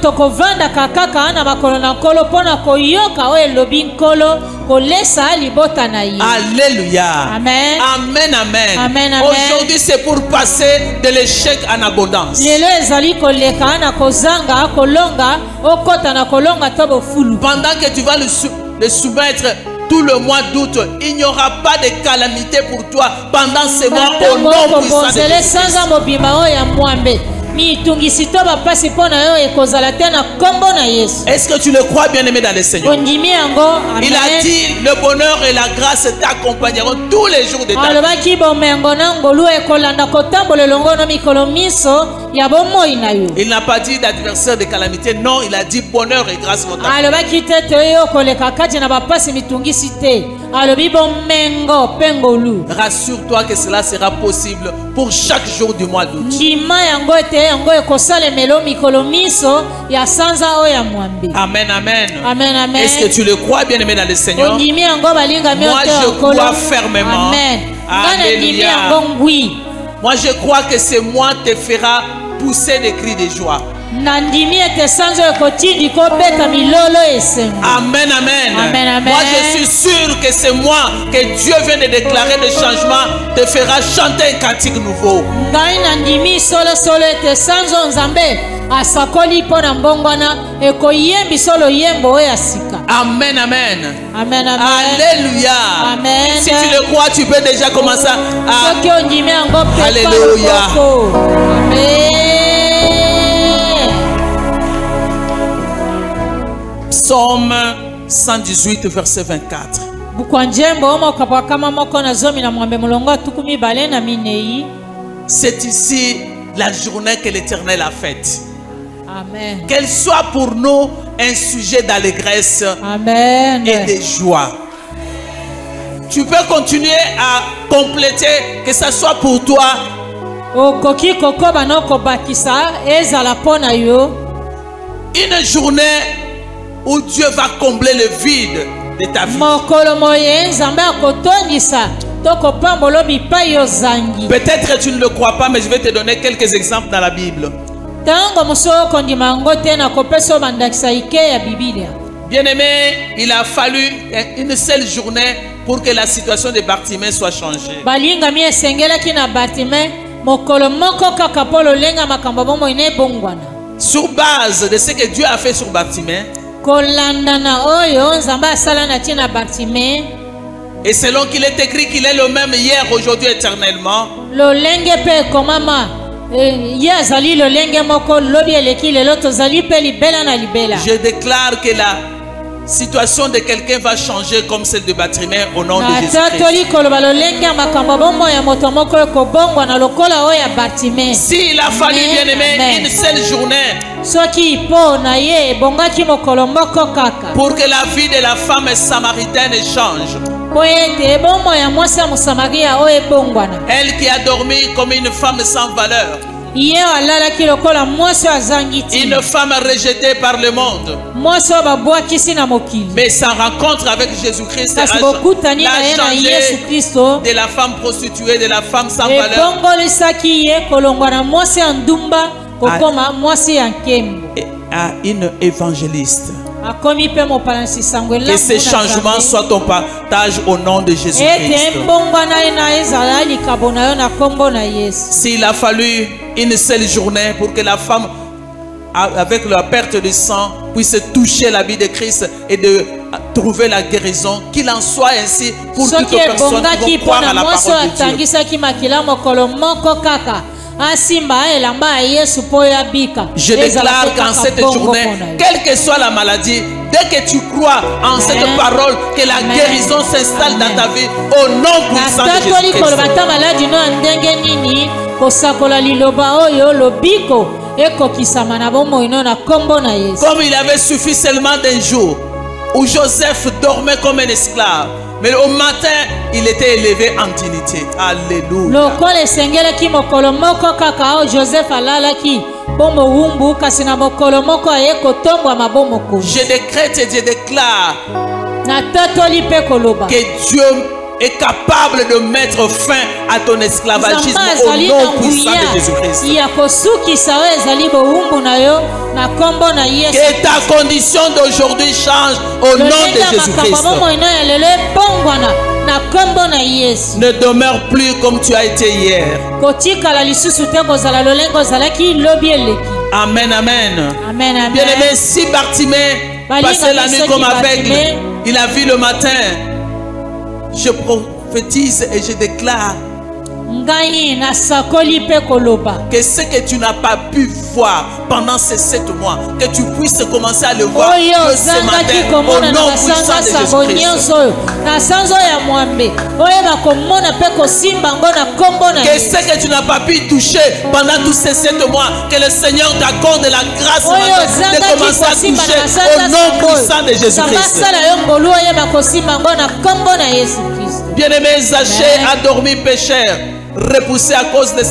tokovandaka kaka na makolo na nkolo mpona koyoka oyo elobi nkolo kolesa libota na ye. Alléluia. Amen. Amen, amen. Amen, amen. Aujourd'hui, c'est pour passer de l'échec en abondance. lelo ezali koleka na kozanga kolonga okota na kolonga to bofulu. Pendant que tu vas le soumettre tout le mois d'août, il n'y aura pas de calamité pour toi pendant ce mois au nom puissant de Jésus. sanza mobimba oyo ya mwambe mitungisi to bapasi mpo na yo ekozala te na kombo na Yesu. Est-ce que tu le crois, bien-aimé dans le Seigneur? ondimi yango. Amen. Il a dit le bonheur et la grâce t'accompagneront tous les jours de ta vie. alobaki bomengo na ngolu ekolanda kotambola elongo na mikolo miso ya bomoi na yo. Il n'a pas dit d'adversaire de calamité, non, il a dit bonheur et grâce vont t'accompagner. alobaki te toyo koleka kati na bapasi mitungisi te alobi bomengo pe ngolu. Rassure-toi que cela sera possible pour chaque jour du mois d'août. ndima yango ete yango ekosalemelo mikolo miso ya sanza oyo ya mwambe. Amen, amen. Amen, amen. Est-ce que tu le crois, bien-aimé dans le Seigneur? ondimi yango balingami Moi, ote je okolo. crois fermement. Amen. ngana ndimi Alléluia. yango ngwi. Moi, je crois que ce mois te fera pousser des cris de joie. na ndimi ete sanza oyo ekotindi kobeta milolo esengo. Amen, amen. Amen, amen. Moi, je suis sûr que ce mois que Dieu vient de déclarer de changement te fera chanter un cantique nouveau. ngai na ndimi solosolo ete sanza oyo nzambe asakoli mpo na mbongwana ekoyembi solo yembo oyo ya sika. Amen, amen. Amen, amen. Alléluia. Amen. Si tu le crois, tu peux déjà commencer à... soki ondimi yango pepa Alléluia. loboko. Amen. Psaume 118, verset 24. bukwa njembo omokapwa kama moko na zomi na mwambe molongo atuku mibale na minei. C'est ici la journée que l'Éternel a faite. Amen. Qu'elle soit pour nous un sujet d'allégresse Amen. et de joie. Tu peux continuer à compléter, que ce soit pour toi, okoki kokoba na okobakisa ezala mpo na yo. une journée où Dieu va combler le vide de ta vie. mokolo moye nzambe akotondisa to kopambola bipai ozangi. Peut-être que tu ne le crois pas, mais je vais te donner quelques exemples dans la Bible. ntango mosu okondima yango te nakopesa oyo bandakisa ike ya bibilia. Bien-aimé, il a fallu une seule journée pour que la situation de Bartimée soit changée. balingami esengelaki na batime mokolo moko kaka mpo lolenga makambo bomoi na ebongwana. Sur base de ce que Dieu a fait sur Bartimée, kolanda na oyo nzambe asala na ntina batime. et selon qu'il est écrit qu'il est le même hier, aujourd'hui, éternellement, lolenge mpe ekomama ye azali lolenge moko lobi eleki lelo tozali mpe libela na libela. je déclare que la situation de quelqu'un va changer comme celle de Bartimée au nom de natatoli Jésus-Christ. koloba lolenge ya makambo bomoi ya moto moko ekobongwana lokola oyo ya batime. S'il a fallu, Amen, bien-aimé, amen. une seule journée soki mpo na ye ebongaki mokolo moko kaka pour que la vie de la femme samaritaine change. mpo ete bomoi ya mwasi ya mosamaria oyo ebongwana. Elle qui a dormi comme une femme sans valeur, ye alalaki lokola mwasi oyo azangi une ntina. femme rejetée par le monde, mwasi oyo babwakisi na mokili. mais sa rencontre avec Jésus-Christ a kasi bokutani na ye na yesu changé kristo de la femme prostituée, de la femme sans valeur, ebongolisaki ye kolongwa na mwasi ya ndumba kokoma mwasi ya nkembo. et à une évangéliste. akomi mpe mopalanisi sango Que ces changements soient ton partage au nom de ete Jésus-Christ. mbongwana ye na ezala likabo na yo na nkombo na yesu. S'il a fallu une seule journée pour que la femme, avec la perte de sang, puisse toucher l'habit de Christ et de trouver la guérison, qu'il en soit ainsi pour toutes soki les personnes ebongaki qui vont mpo croire na à la mwasi oyo parole de Dieu. atangisaki makila mokolo moko kaka asimba elamba ya yesu mpo oyo abika. Je Ezala déclare mpe qu'en kaka cette bongo journée, mpo na yo. quelle que soit la maladie, dès que tu crois en cette parole, que la Amen. guérison s'installe dans ta vie au nom puissant de natatoli koloba Jésus-Christ. ata maladi no ya ndenge nini kosakola liloba oyo lobiko ekokisama na bomoi no na nkombo na yesu. Comme il avait suffi seulement d'un jour où Joseph dormait comme un esclave, mais au matin, il était élevé en dignité. Alléluia. lokola esengelaki mokolo moko kaka oyo joseph alalaki bomo wumbu kasi na mokolo moko aye kotombwa mabomo ko. Je décrète et je déclare Na tatoli pe koloba. que Dieu est capable de mettre fin à ton esclavagisme au nom puissant de Jésus-Christ. Que ta condition d'aujourd'hui change au nom de Jésus-Christ. Ne demeure plus comme tu as été hier. Amen, amen. Bien-aimé, si Bartimée passait la nuit comme aveugle, il a vu le matin. Je prophétise et je déclare que ce que tu n'as pas pu voir pendant ces 7 mois, que tu puisses commencer à le voir que ce matin au nom puissant de Jésus-Christ. Que ce que tu n'as pas pu toucher pendant tous ces 7 mois, que le Seigneur t'accorde la grâce de commencer à toucher au nom puissant de Jésus-Christ. Bien-aimé, Zachée a dormi pécheur, repoussé à cause de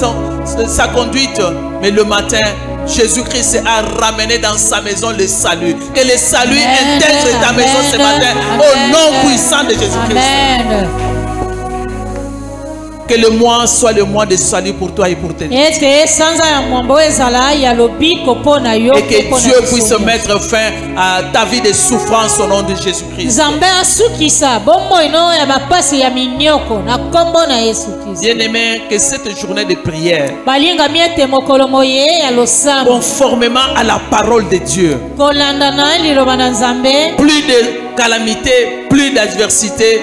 sa conduite. Mais le matin, Jésus-Christ a ramené dans sa maison le salut. Que le salut intègre ta maison ce matin au nom puissant de Jésus-Christ. Que le mois soit le mois de salut pour toi et pour tes vies. Et que Dieu puisse mettre fin à ta vie de souffrance au nom de Jésus-Christ. Bien-aimé, que cette journée de prière, conformément à la parole de Dieu, plus de calamité, plus d'adversité,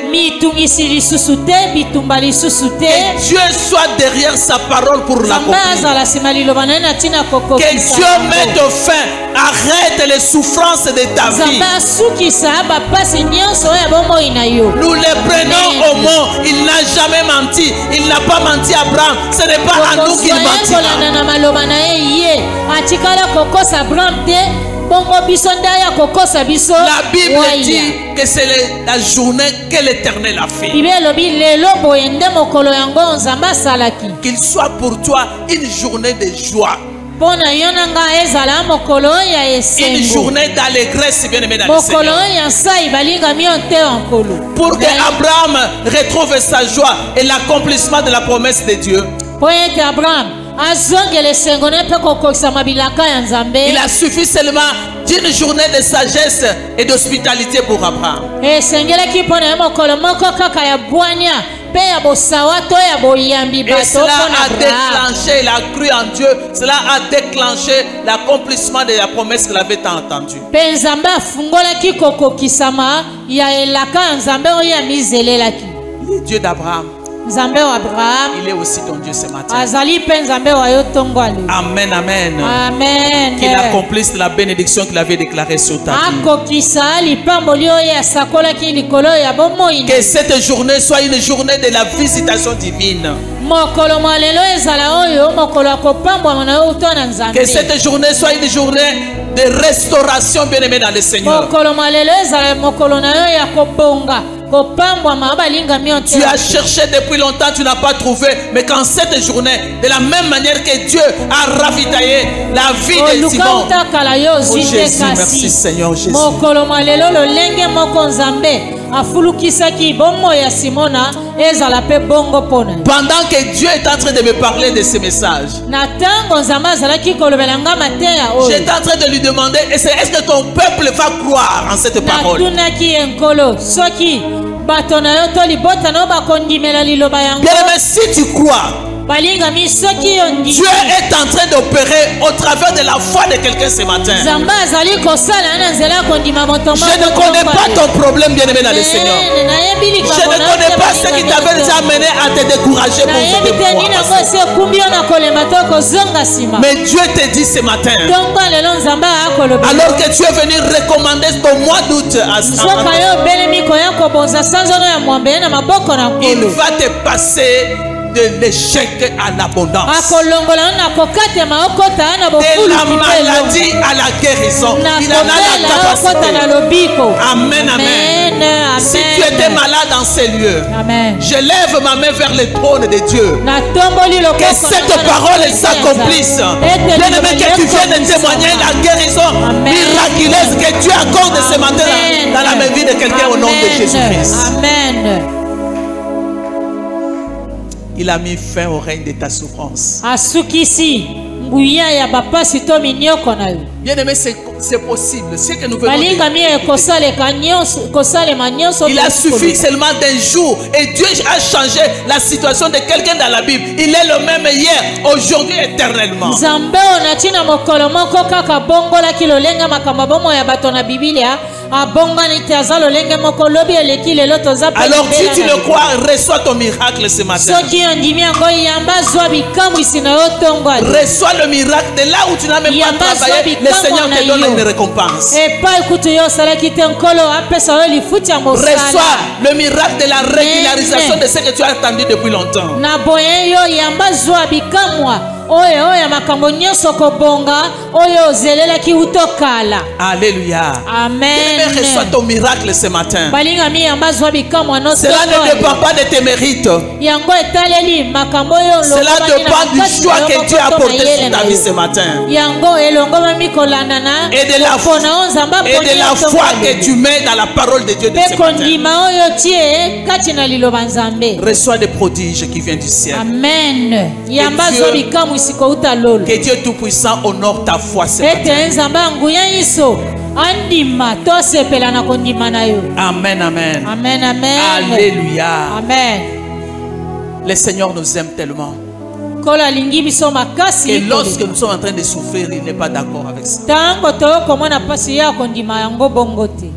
que Dieu soit derrière sa parole pour l'accomplir. Que Dieu mette fin, arrête les souffrances de ta vie. Nous les prenons au mot. Il n'a jamais menti. Il n'a pas menti à Abraham. Ce n'est pas à nous qu'il mentira. La Bible dit que c'est la journée que l'Éternel a fait. Qu'il soit pour toi une journée de joie, une journée d'allégresse, bien-aimé dans le Seigneur. Pour que Abraham retrouve sa joie et l'accomplissement de la promesse de Dieu, il a suffi seulement d'une journée de sagesse et d'hospitalité pour Abraham. Et cela a déclenché, il a cru en Dieu, cela a déclenché l'accomplissement de la promesse qu'il avait tant entendue. Le Dieu d'Abraham, il est aussi ton Dieu ce matin. Amen, amen. Qu'il accomplisse la bénédiction qu'il avait déclarée sur ta vie. Que cette journée soit une journée de la visitation divine. Que cette journée soit une journée de restauration, bien-aimé dans le Seigneur. Tu as cherché depuis longtemps, tu n'as pas trouvé. Mais quand cette journée, de la même manière que Dieu a ravitaillé la vie de Simon. Oh Jésus, merci Seigneur Jésus. Pendant que Dieu est en train de me parler de ce message, j'étais en train de lui demander, est-ce que ton peuple va croire en cette parole? Bien-aimé, si tu crois, Dieu est en train d'opérer au travers de la foi de quelqu'un ce matin. Je ne connais pas ton problème, bien-aimé dans le Seigneur. Je ne connais pas ce qui t'avait déjà amené à te décourager pour te croire. Mais Dieu te dit ce matin, alors que tu es venu recommander ton mois d'août à il va te passer de l'échec à l'abondance. akolongola na kokate maokota na De bofulu la maladie à la guérison. Il en a la capacité. na lobiko. Amen, amen. Si tu étais malade dans ces lieux, Amen. je lève ma main vers le trône de Dieu. Na tomboli loboko. Que cette parole s'accomplisse. Bien-aimé, que tu viennes de témoigner la guérison miraculeuse que Dieu accorde ce matin dans la vie de quelqu'un au nom de Jésus-Christ. Amen. Il a mis fin au règne de ta souffrance. Asukisi nguya ya bapasi to minyoko na yo. Bien-aimé, c'est possible. C'est que nous venons Balinga mi ekosaleka nyonso kosalema nyonso. Il a suffi seulement d'un jour et Dieu a changé la situation de quelqu'un dans la Bible. Il est le même hier, aujourd'hui, éternellement. Nzambe onatina mokolo moko kaka bongola kilolenga makamba bomo ya bato na Biblia abonga ni tazalo lenge moko lobi eleki lelo toza pe. Alors si tu le crois, reçois ton miracle ce matin. Soki ondimi yango yamba zwa bikamwi sina yo tongwa. Reçois le miracle de là où tu n'as même pas travaillé. Le Seigneur te donne une récompense. Reçois le miracle de la régularisation de ce que tu as attendu depuis longtemps. Alléluia. Amen. Reçois ton miracle ce matin. Cela ne dépend pas de tes mérites. Cela dépend du choix que Dieu a porté sur ta vie ce matin. Et de la foi que tu mets dans la parole de Dieu de ce matin. Reçois des prodiges qui viennent du ciel. Amen. Que Dieu Tout-Puissant honore ta foi ce matin. Amen, amen. Amen, amen. Alléluia. Amen. Le Seigneur nous aime tellement. Et lorsque nous sommes en train de souffrir, il n'est pas d'accord avec ça.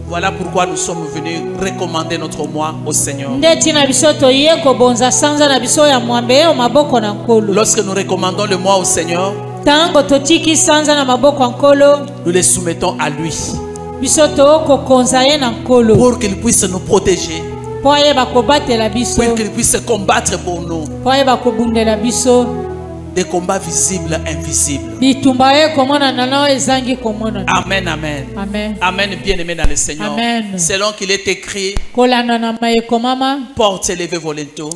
Voilà pourquoi nous sommes venus recommander notre moi au Seigneur. Lorsque nous recommandons le moi au Seigneur, nous les soumettons à lui pour qu'il puisse nous protéger, pour qu'il puisse combattre pour nous des combats visibles, invisibles. Amen, amen. Amen. Amen, bien-aimé dans le Seigneur. Amen. Selon qu'il est écrit, porte élevez vos linteaux.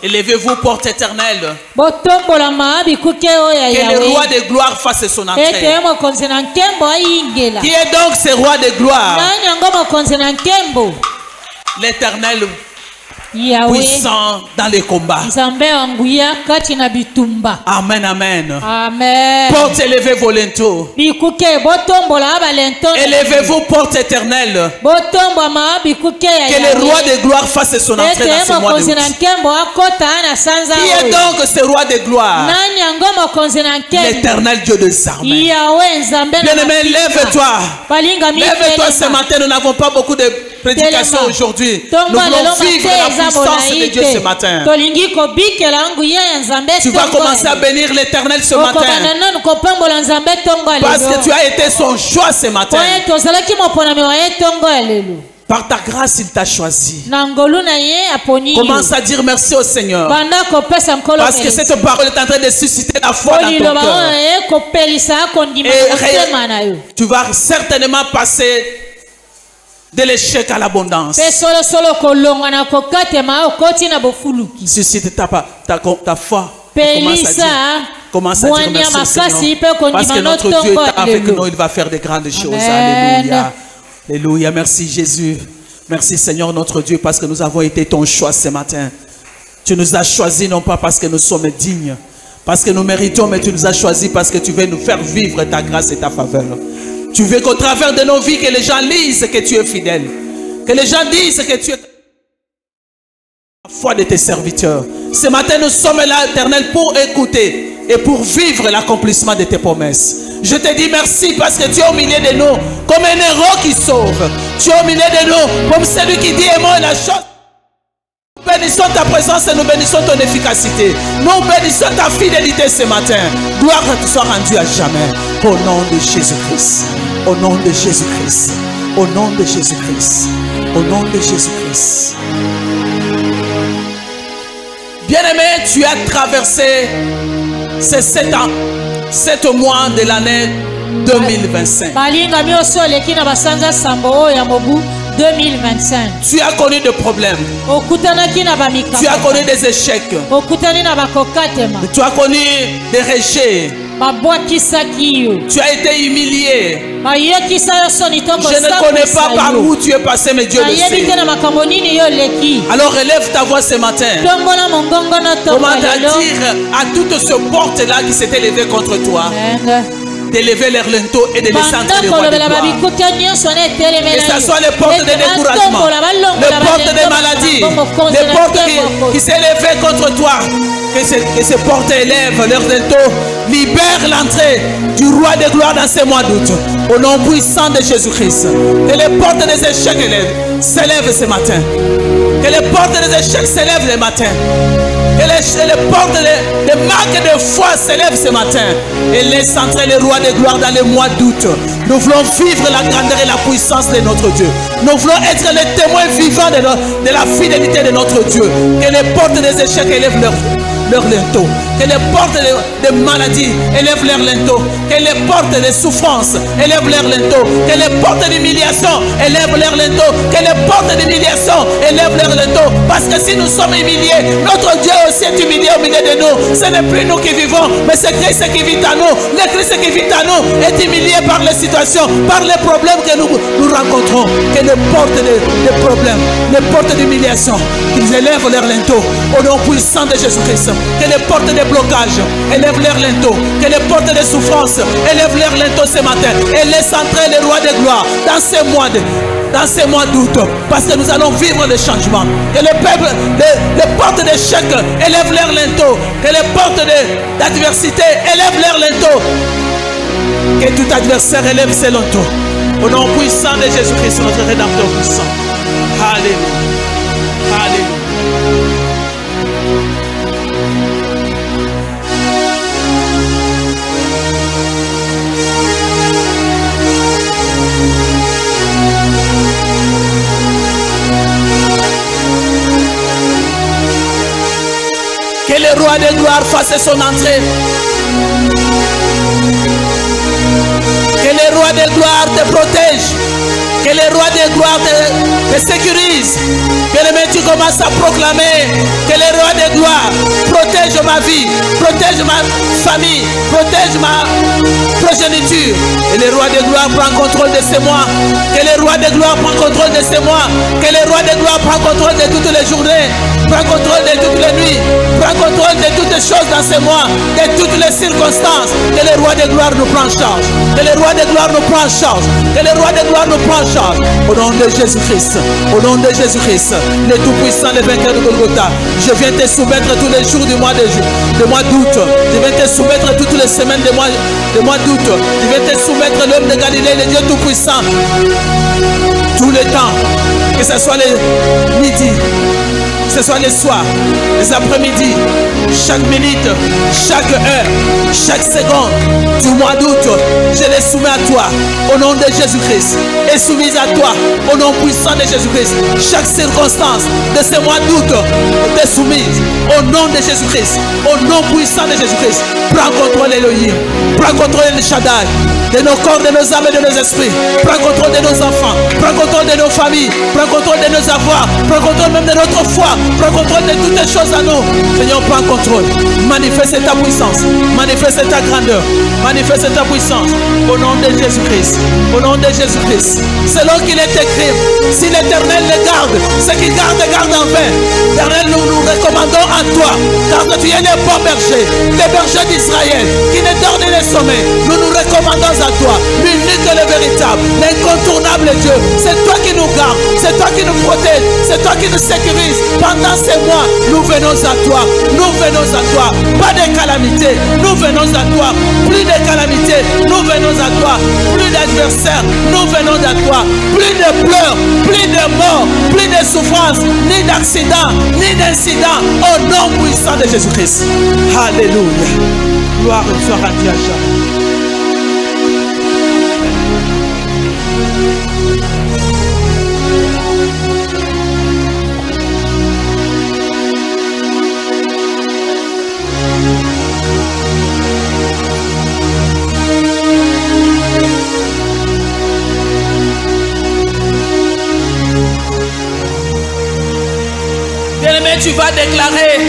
Élevez-vous, porte éternelle. Que le roi de gloire fasse son entrée. Qui est donc ce roi de gloire? L'Éternel puissant dans les combats. Amen, amen. Amen. Porte élevez vos linteaux. Élevez-vous, porte éternelle. Que le roi de gloire fasse son entrée dans ce mois de août. Qui est donc ce roi de gloire? L'Éternel Dieu des armées. Bien-aimé, lève-toi. Lève-toi ce matin. Nous n'avons pas beaucoup de prédication aujourd'hui. Nous voulons vivre la puissance de Dieu ce matin. Tu vas commencer à bénir l'Éternel ce matin. Parce que tu as été son choix ce matin. Par ta grâce, il t'a choisi. Commence à dire merci au Seigneur. Parce que cette parole est en train de susciter la foi dans ton cœur. Et tu vas certainement passer de l'échec à l'abondance. Suscite ta foi. Commence à dire merci au Seigneur. Parce que notre Dieu est avec nous. Il va faire de grandes choses. Alléluia. Alléluia. Merci Jésus. Merci Seigneur notre Dieu parce que nous avons été ton choix ce matin. Tu nous as choisis non pas parce que nous sommes dignes, parce que nous méritons, mais tu nous as choisis parce que tu veux nous faire vivre ta grâce et ta faveur. Tu veux qu'au travers de nos vies, que les gens lisent que tu es fidèle. Que les gens disent que tu es la foi de tes serviteurs. Ce matin, nous sommes là, Éternel, pour écouter et pour vivre l'accomplissement de tes promesses. Je te dis merci parce que tu es au milieu de nous comme un héros qui sauve. Tu es au milieu de nous comme celui qui dit aimons la chose. Nous bénissons ta présence et nous bénissons ton efficacité. Nous bénissons ta fidélité ce matin. Gloire te soit rendue à jamais. Au nom de Jésus-Christ. Au nom de Jésus-Christ. Au nom de Jésus-Christ. Au nom de Jésus-Christ. Bien-aimé, tu as traversé ces 7 ans, 7 mois de l'année 2025. Tu as connu des problèmes. Tu as connu des échecs. Tu as connu des rejets. Tu as été humilié. Je ne connais pas par où tu es passé, mais Dieu le sait. Alors relève ta voix ce matin. Comment dire à toutes ces portes-là qui s'étaient levées contre toi, d'élever leur linteau et de les centrer de roi de gloire. Que ce soit les portes de découragement, les portes de maladie, les portes qui s'est levées contre toi. Que ces portes élèvent leur linteau, libère l'entrée du roi de gloire dans ces mois d'août. Au nom puissant de Jésus-Christ. Que les portes des échecs s'élèvent ce matin. Que les portes des échecs s'élèvent le matin. Que les portes de marques de foi s'élèvent ce matin. Et laisse entrer le roi de gloire dans le mois d'août. Nous voulons vivre la grandeur et la puissance de notre Dieu. Nous voulons être les témoins vivants de la fidélité de notre Dieu. Que les portes des échecs élèvent leur linteau. Que les portes de maladie élèvent leur linteau. Que les portes de souffrance élèvent leur linteau. Que les portes d'humiliation élèvent leur linteau. Que les portes d'humiliation élèvent leur linteau. Parce que si nous sommes humiliés, notre Dieu aussi est humilié au milieu de nous. Ce n'est plus nous qui vivons, mais c'est Christ qui vit en nous. Le Christ qui vit en nous est humilié par les situations, par les problèmes que nous rencontrons. Que les portes de problèmes, les portes d'humiliation, qu'ils élèvent leur linteau au nom puissant de Jésus-Christ. Que les portes de blocage élèvent leur linteau. Que les portes de souffrance élèvent leur linteau ce matin. Et laisse entrer le roi de gloire dans ces mois d'août. Parce que nous allons vivre le changement. Que le peuple, les portes d'échec élèvent leur linteau. Que les portes d'adversité élèvent leur linteau. Que tout adversaire élève ses linteaux. Au nom puissant de Jésus-Christ, notre Rédempteur puissant. Alléluia. Alléluia. Que le roi de gloire fasse son entrée. Que le roi de gloire te protège. Que le roi de gloire te sécurise. Bien-aimé, tu commences à proclamer que le roi de gloire protège ma vie, protège ma famille, protège ma progéniture. Et le roi de gloire prend contrôle de ces mois. Que le roi de gloire prend contrôle de ces mois. Que le roi de gloire prend contrôle de toutes les journées. Prend contrôle de toutes les nuits. Prend contrôle de toutes les choses dans ces mois. De toutes les circonstances. Que le roi de gloire nous prend en charge. Que le roi de gloire nous prend en charge. Que le roi de gloire nous prend en charge. Au nom de Jésus-Christ. Au nom de Jésus-Christ. Le Tout-Puissant, le vainqueur de Golgotha. Je viens te soumettre tous les jours du mois d'août. Je viens te soumettre toutes les semaines du mois d'août. Je viens te soumettre l'homme de Galilée, le Dieu Tout-Puissant. Tout le temps. Que ce soit le midi, que ce soit les soirs, les après-midi, chaque minute, chaque heure, chaque seconde du mois d'août, je les soumets à toi au nom de Jésus-Christ et soumise à toi au nom puissant de Jésus-Christ. Chaque circonstance de ce mois d'août est soumise au nom de Jésus-Christ, au nom puissant de Jésus-Christ. Prends contrôle Elohim, prends contrôle de Shaddai, de nos corps, de nos âmes et de nos esprits. Prends contrôle de nos enfants, prends contrôle de nos familles, prends contrôle de nos avoirs, prends contrôle même de notre foi, prends contrôle de toutes les choses à nous. Seigneur, prends contrôle. Manifeste ta puissance, manifeste ta grandeur, manifeste ta puissance au nom de Jésus-Christ. Au nom de Jésus-Christ. Selon qu'il est écrit, si l'Éternel les garde, ceux qui gardent en vain. Éternel, nous nous recommandons à toi, car tu es le bon berger, le berger d'Israël, qui ne donne les sommets. Nous nous recommandons à toi, l'unique et le véritable, l'incontournable Dieu. C'est toi qui nous garde, c'est toi qui nous protège, c'est toi qui nous sécurise. Pendant ces mois, nous venons à toi, nous venons à toi. Pas de calamité, nous venons à toi. Plus de calamité, nous venons à toi. Plus d'adversaires, nous venons à toi. Plus de pleurs, plus de morts, plus de souffrances, ni d'accidents, ni d'incidents. Au nom puissant de Jésus-Christ. Alléluia. Gloire soit rendue à jamais. Et tu vas déclarer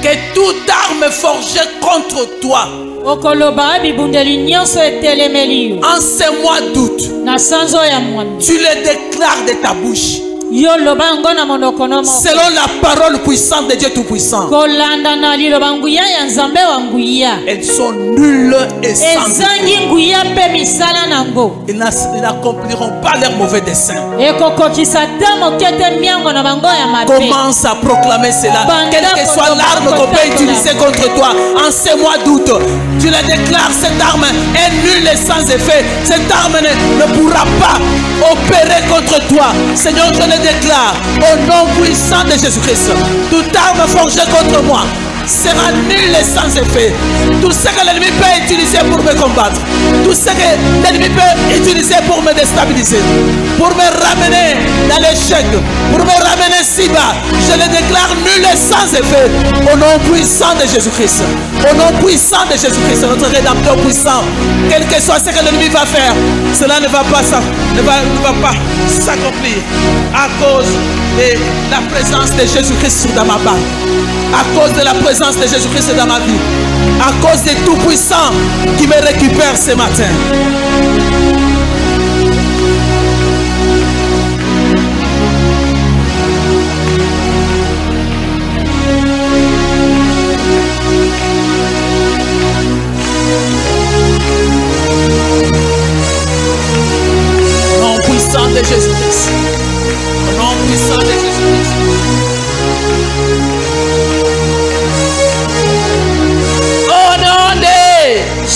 que toute arme forgée contre toi okoloba bibundeli nyonso etelemeli yo en ces mois d'août, na sanzo ya mwambi tu le déclares de ta bouche yo loba ngo na monoko no moko selon la parole puissante de Dieu Tout-Puissant. kolanda na liloba nguya ya nzambe wa nguya Elles sont nulles et sans ezangi nguya mpe misala nango ils n'accompliront pas leurs mauvais desseins. ekokokisa te moke te miango na bango ya mabe. Commence à proclamer cela. Quelle que soit l'arme qu'on peut utiliser contre toi en ces mois d'août, tu le déclares, cette arme est nulle et sans effet. Cette arme ne pourra pas opérer contre toi. Seigneur, je le déclare au nom puissant de Jésus-Christ. Toute arme forgée contre moi sera nulle et sans effet. Tout ce que l'ennemi peut utiliser pour me combattre, tout ce que l'ennemi peut utiliser pour me déstabiliser, pour me ramener dans l'échec, pour me ramener si bas, je le déclare nul et sans effet au nom puissant de Jésus-Christ. Au nom puissant de Jésus-Christ, notre Rédempteur puissant. Quel que soit ce que l'ennemi va faire, cela ne va pas s'accomplir à cause de la présence de Jésus-Christ dans ma barre, à cause de la présence de Jésus-Christ dans ma vie, à cause de Tout-Puissant qui me récupère ce matin. Au nom puissant de Jésus-Christ. Au nom puissant de Jésus-Christ.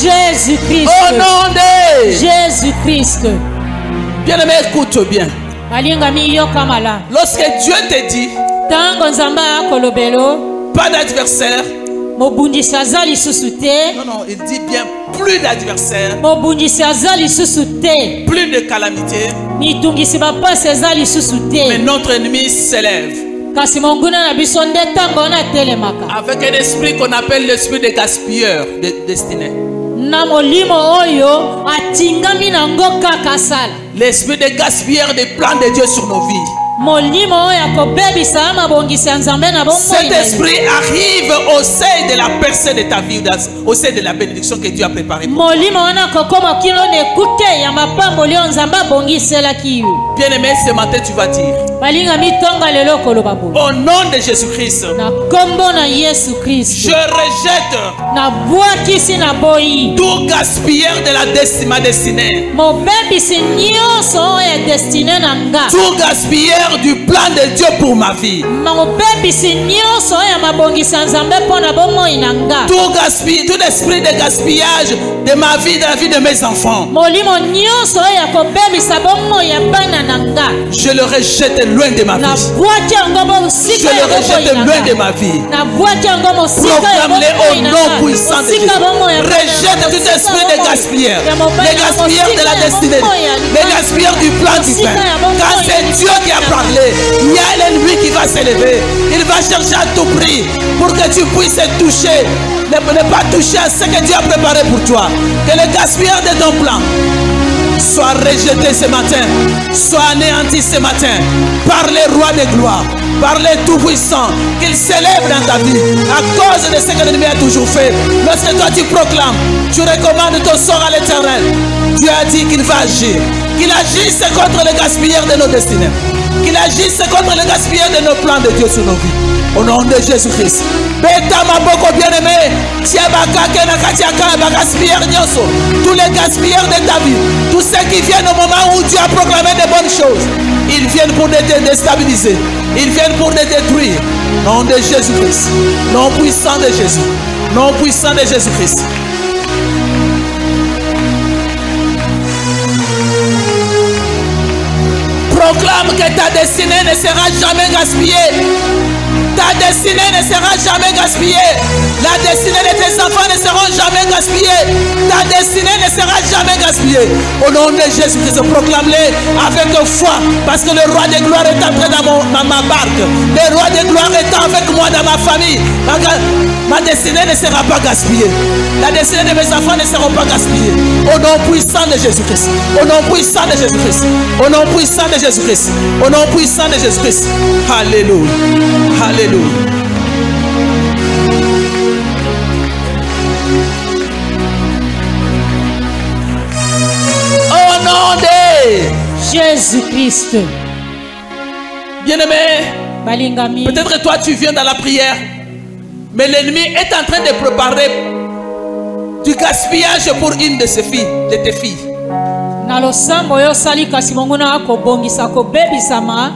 Jésus-Christ. Au nom de Jésus-Christ. Bien-aimé, écoute bien. Lorsque Dieu te dit pas d'adversaire, non, il dit bien plus d'adversaire, plus de calamité, mais notre ennemi s'élève avec un esprit qu'on appelle l'esprit de gaspilleur de destinée. L'esprit de gaspilleur des plans de Dieu sur nos vies. Cet esprit arrive au sein de la percée de ta vie, au sein de la bénédiction que Dieu a préparée pour toi. Bien-aimé, ce matin tu vas dire au nom de Jésus-Christ, je rejette tout gaspilleur de ma destinée, tout gaspilleur du plan de Dieu pour ma vie, tout esprit de gaspillage de ma vie, de la vie de mes enfants, je le rejette loin de ma vie. Je le rejette loin de ma vie. Proclame-le au nom puissant de Jésus. Rejette tout esprit de gaspilleur, les gaspilleurs de la destinée, les gaspilleurs du plan divin. Car c'est Dieu qui a parlé. Il y a l'ennemi qui va s'élever. Il va chercher à tout prix pour que tu puisses toucher, ne pas toucher à ce que Dieu a préparé pour toi. Que le gaspilleur de ton plan soit rejeté ce matin, soit anéanti ce matin par le roi de gloire, par le tout-puissant, qu'il s'élève dans ta vie à cause de ce que l'ennemi a toujours fait. Lorsque toi tu proclames, tu recommandes ton sort à l'Éternel, Dieu a dit qu'il va agir, qu'il agisse contre le gaspilleur de nos destinées, qu'il agisse contre le gaspilleur de nos plans de Dieu sur nos vies. Au nom de Jésus-Christ. Bien-aimé, tous les gaspilleurs de ta vie, tous ceux qui viennent au moment où Dieu a proclamé de bonnes choses, ils viennent pour te déstabiliser, ils viennent pour te détruire. Nom de Jésus-Christ, nom puissant de Jésus, nom puissant de Jésus-Christ. Proclame que ta destinée ne sera jamais gaspillée. Ta destinée ne sera jamais gaspillée. La destinée de tes enfants ne sera jamais gaspillée. Ta ta destinée ne sera jamais gaspillée. Au nom de Jésus-Christ, proclame-les avec foi. Parce que le roi des gloires est entré dans ma barque. Le roi des gloires est avec moi dans ma famille. Ma destinée ne sera pas gaspillée. La destinée de mes enfants ne sera pas gaspillée. Au nom puissant de Jésus-Christ. Au nom puissant de Jésus-Christ. Au nom puissant de Jésus-Christ. Au nom puissant de Jésus-Christ. Alléluia. Alléluia. Au nom de Jésus-Christ. Bien-aimé, peut-être que toi tu viens dans la prière, mais l'ennemi est en train de préparer du gaspillage pour une de ses filles, de tes filles.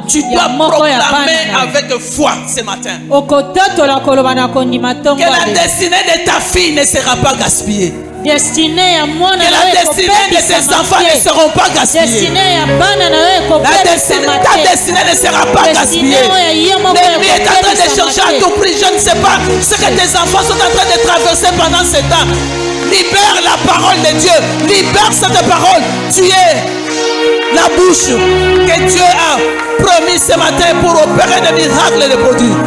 Tu dois proclamer avec foi ce matin que la destinée de ta fille ne sera pas gaspillée. Que la destinée de tes enfants ne seront pas gaspillés. Ta destinée ne sera pas gaspillée. L'ennemi est en train de chercher à tout prix. Je ne sais pas ce que tes enfants sont en train de traverser pendant ce temps. Libère la parole de Dieu. Libère cette parole. Tu es la bouche que Dieu a promis ce matin pour opérer des miracles et des produits.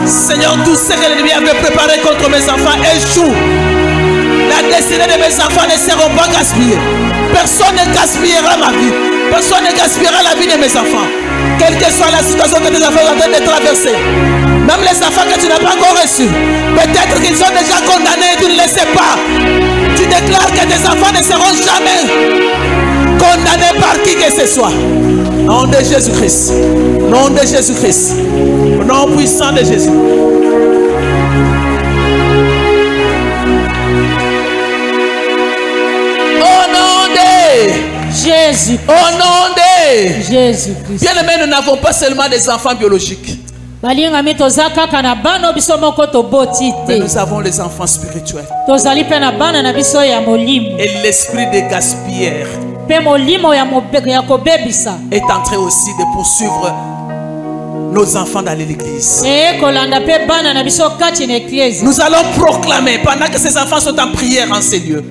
Seigneur, tout ce que l'ennemi avait préparé contre mes enfants échoue. La destinée de mes enfants ne seront pas gaspillées. Personne ne gaspillera ma vie. Personne ne gaspillera la vie de mes enfants. Quelle que soit la situation que tes enfants sont en train de traverser. Même les enfants que tu n'as pas encore reçus. Peut-être qu'ils sont déjà condamnés et tu ne le sais pas. Tu déclares que tes enfants ne seront jamais condamnés par qui que ce soit. Au nom de Jésus-Christ. Au nom de Jésus-Christ. Au nom puissant de Jésus. Jésus. Au nom de Jésus-Christ. Bien-aimés, nous n'avons pas seulement des enfants biologiques. Mais nous avons les enfants spirituels. Et l'esprit de gaspilleur est en train aussi de poursuivre nos enfants dans l'église. Nous allons proclamer pendant que ces enfants sont en prière en ces lieux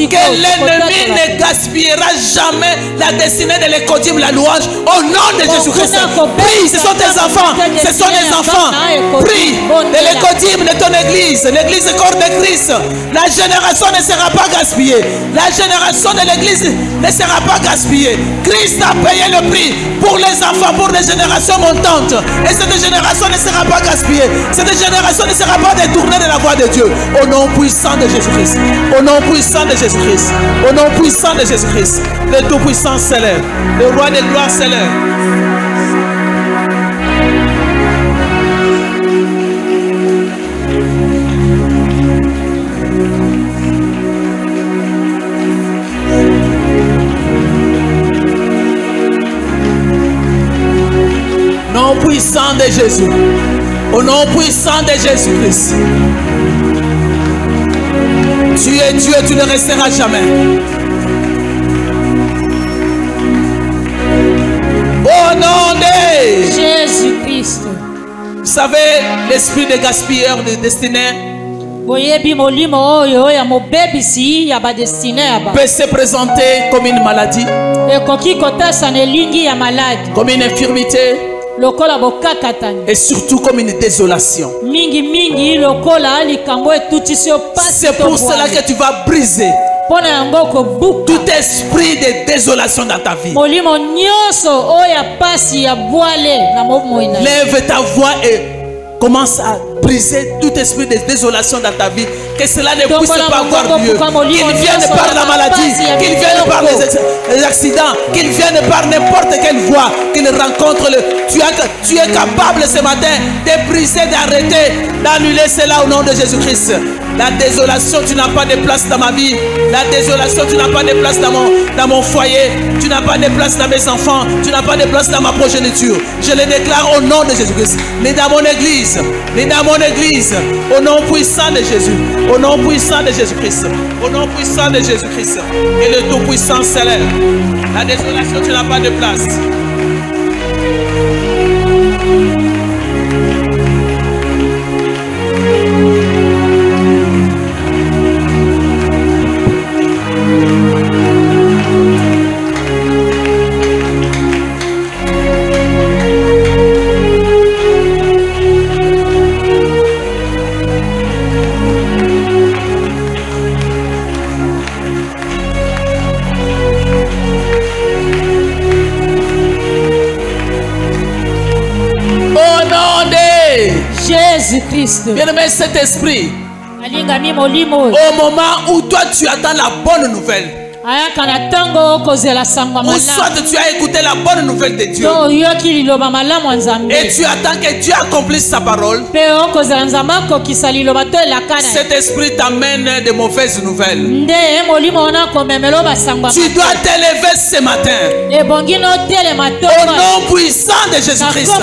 que l'ennemi ne gaspillera jamais la destinée de l'écodime, la louange au nom de Jésus-Christ. Prie, ce sont tes enfants, ce sont les enfants. Prie de l'écodime de ton église, l'église corps de Christ. La génération ne sera pas gaspillée. La génération de l'église ne sera pas gaspillée. Christ a payé le prix pour les enfants, pour les générations montantes. Et cette génération ne sera pas gaspillée. Cette génération ne sera pas détournée de la voie de Dieu. Au nom puissant de Jésus-Christ. Au nom puissant de Jésus-Christ. Au nom puissant de Jésus-Christ. Le Tout-Puissant s'élève. Le Roi des gloires s'élève. Au nom puissant de Jésus. Au nom puissant de Jésus-Christ. Tu es Dieu, tu ne resteras jamais. Au nom de Jésus-Christ. Vous savez, l'esprit de gaspilleur de destinée peut se présenter comme une maladie, comme une infirmité, et surtout comme une désolation. C'est pour cela que tu vas briser tout esprit de désolation dans ta vie. Lève ta voix et commence à briser tout esprit de désolation dans ta vie. Que cela ne puisse pas avoir lieu. Qu'il vienne par la maladie, qu'il vienne par les accidents, qu'il vienne par n'importe quelle voie, qu'il rencontre le. Tu es capable ce matin de briser, d'arrêter, d'annuler cela au nom de Jésus-Christ. La désolation, tu n'as pas de place dans ma vie. La désolation, tu n'as pas de place dans mon foyer. Tu n'as pas de place dans mes enfants. Tu n'as pas de place dans ma progéniture. Je le déclare au nom de Jésus-Christ. Mais dans mon église, au nom puissant de Jésus. Au nom puissant de Jésus-Christ. Au nom puissant de Jésus-Christ. Et le Tout-Puissant s'élève. La désolation, tu n'as pas de place. Jésus-Christ. Bien-aimé, cet esprit, Alingami molimo. au moment où toi tu attends la bonne nouvelle, Ayaka na tango kozela sangwa ou soit malamu. tu as écouté la bonne nouvelle de Dieu To yoki liloba malamu nzambe. et tu attends que Dieu accomplisse sa parole, Pe okozela nzambe akokisa liloba to elakana. cet esprit t'amène de mauvaises nouvelles. Nde molimo ona komemelo basangwa. Tu dois t'élever ce matin Ebongi no tele mato. au nom puissant de Jésus-Christ. Que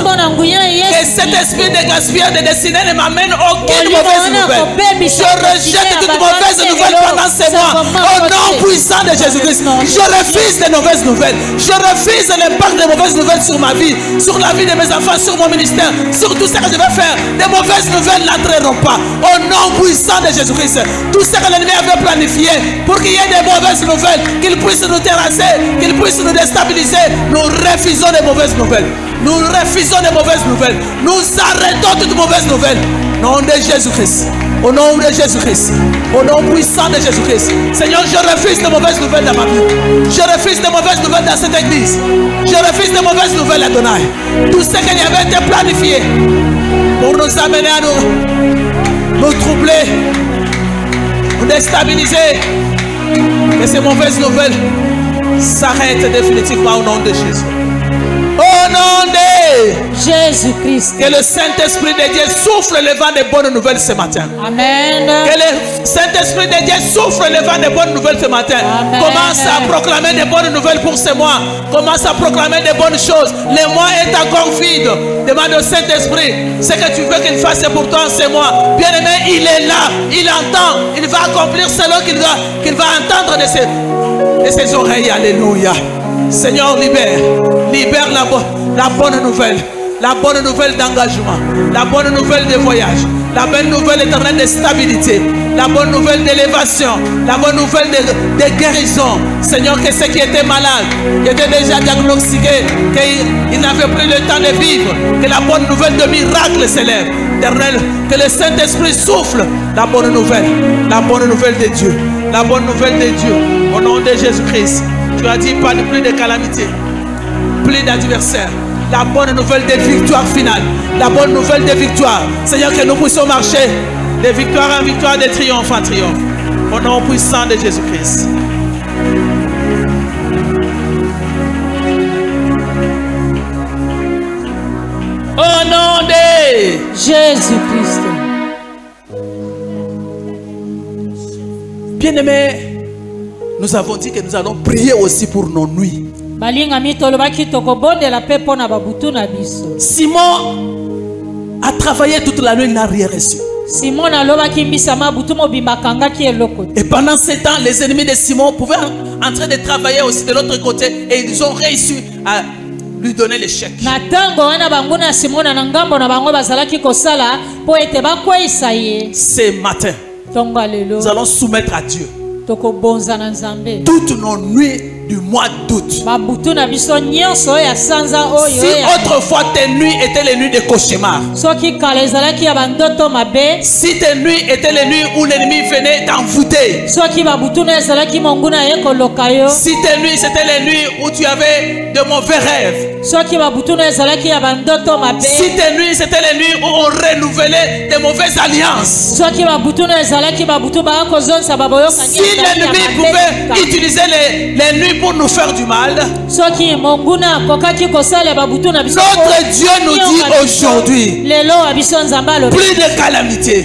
cet esprit de gaspillage de destinée ne m'amène aucune mauvaise nouvelle. Je rejette toute mauvaise nouvelle pendant ces mois. Au nom puissant de Jésus-Christ. Je refuse les mauvaises nouvelles. Je refuse l'impact des mauvaises nouvelles sur ma vie, sur la vie de mes enfants, sur mon ministère, sur tout ce que je vais faire. Les mauvaises nouvelles n'entreront pas. Au nom puissant de Jésus-Christ. Tout ce que l'ennemi avait planifié pour qu'il y ait des mauvaises nouvelles, qu'il puisse nous terrasser, qu'il puisse nous déstabiliser, nous refusons les mauvaises nouvelles. Nous refusons les mauvaises nouvelles. Nous arrêtons toutes mauvaises nouvelles. Au nom de Jésus-Christ. Au nom de Jésus-Christ. Au nom puissant de Jésus-Christ. Seigneur, je refuse les mauvaises nouvelles dans ma vie. Je refuse les mauvaises nouvelles dans cette église. Je refuse les mauvaises nouvelles à Adonai. Tout ce qui avait été planifié pour nous amener à nous troubler, nous déstabiliser. Que ces mauvaises nouvelles s'arrêtent définitivement au nom de Jésus. Au nom de Jésus-Christ. Que le Saint-Esprit de Dieu souffle le vent des bonnes nouvelles ce matin. Amen. Que le Saint-Esprit de Dieu souffle le vent des bonnes nouvelles ce matin. Amen. Commence à proclamer des bonnes nouvelles pour ce mois. Commence à proclamer des bonnes choses. Le mois est encore vide. Demande au Saint-Esprit ce que tu veux qu'il fasse pour toi en ce mois. Bien-aimé, il est là. Il entend. Il va accomplir selon qu'il va entendre de ses oreilles. Alléluia. Seigneur, libère la bonne nouvelle. La bonne nouvelle d'engagement. La bonne nouvelle de voyage. La bonne nouvelle éternelle de stabilité. La bonne nouvelle d'élévation. La bonne nouvelle de guérison. Seigneur, que ceux qui étaient malades, qui étaient déjà diagnostiqués, qu'ils n'avaient plus le temps de vivre, que la bonne nouvelle de miracle s'élève. Éternel, que le Saint-Esprit souffle la bonne nouvelle. La bonne nouvelle de Dieu. La bonne nouvelle de Dieu. Au nom de Jésus-Christ. Tu as dit pas plus de calamité, plus d'adversaires. La bonne nouvelle de victoire finale. La bonne nouvelle de victoire. Seigneur, que nous puissions marcher de victoire en victoire, de triomphe en triomphe. Au nom puissant de Jésus-Christ. Au nom de Jésus-Christ. Bien-aimés, nous avons dit que nous allons prier aussi pour nos nuits. Simon a travaillé toute la nuit, il n'a rien reçu. Et pendant ce temps, les ennemis de Simon pouvaient en train de travailler aussi de l'autre côté et ils ont réussi à lui donner l'échec. Ce matin, nous allons soumettre à Dieu toutes nos nuits du mois d'août. Si autrefois tes nuits étaient les nuits de cauchemar, si tes nuits étaient les nuits où l'ennemi venait t'envoûter, si tes nuits c'était les nuits où tu avais de mauvais rêves, si tes nuits c'était les nuits où on renouvelait de mauvaises alliances, si l'ennemi pouvait utiliser les nuits pour nous faire du mal, notre Dieu nous dit aujourd'hui plus de calamités,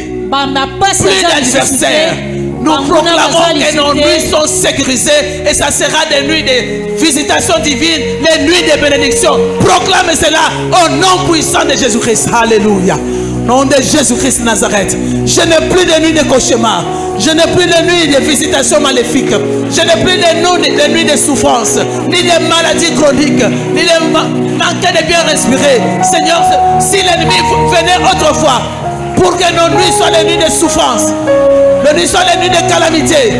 plus d'adversaires. Nous proclamons que nos nuits sont sécurisées et ça sera des nuits de visitation divine, des nuits de bénédiction. Proclame cela au nom puissant de Jésus-Christ. Alléluia. Nom de Jésus-Christ Nazareth. Je n'ai plus de nuits de cauchemar. Je n'ai plus de nuits de visitation maléfique. Je n'ai plus de nuits de souffrance, ni de maladies chroniques, ni de manquer de bien respirer. Seigneur, si l'ennemi venait autrefois pour que nos nuits soient les nuits de souffrance, les nuits soient les nuits de calamité,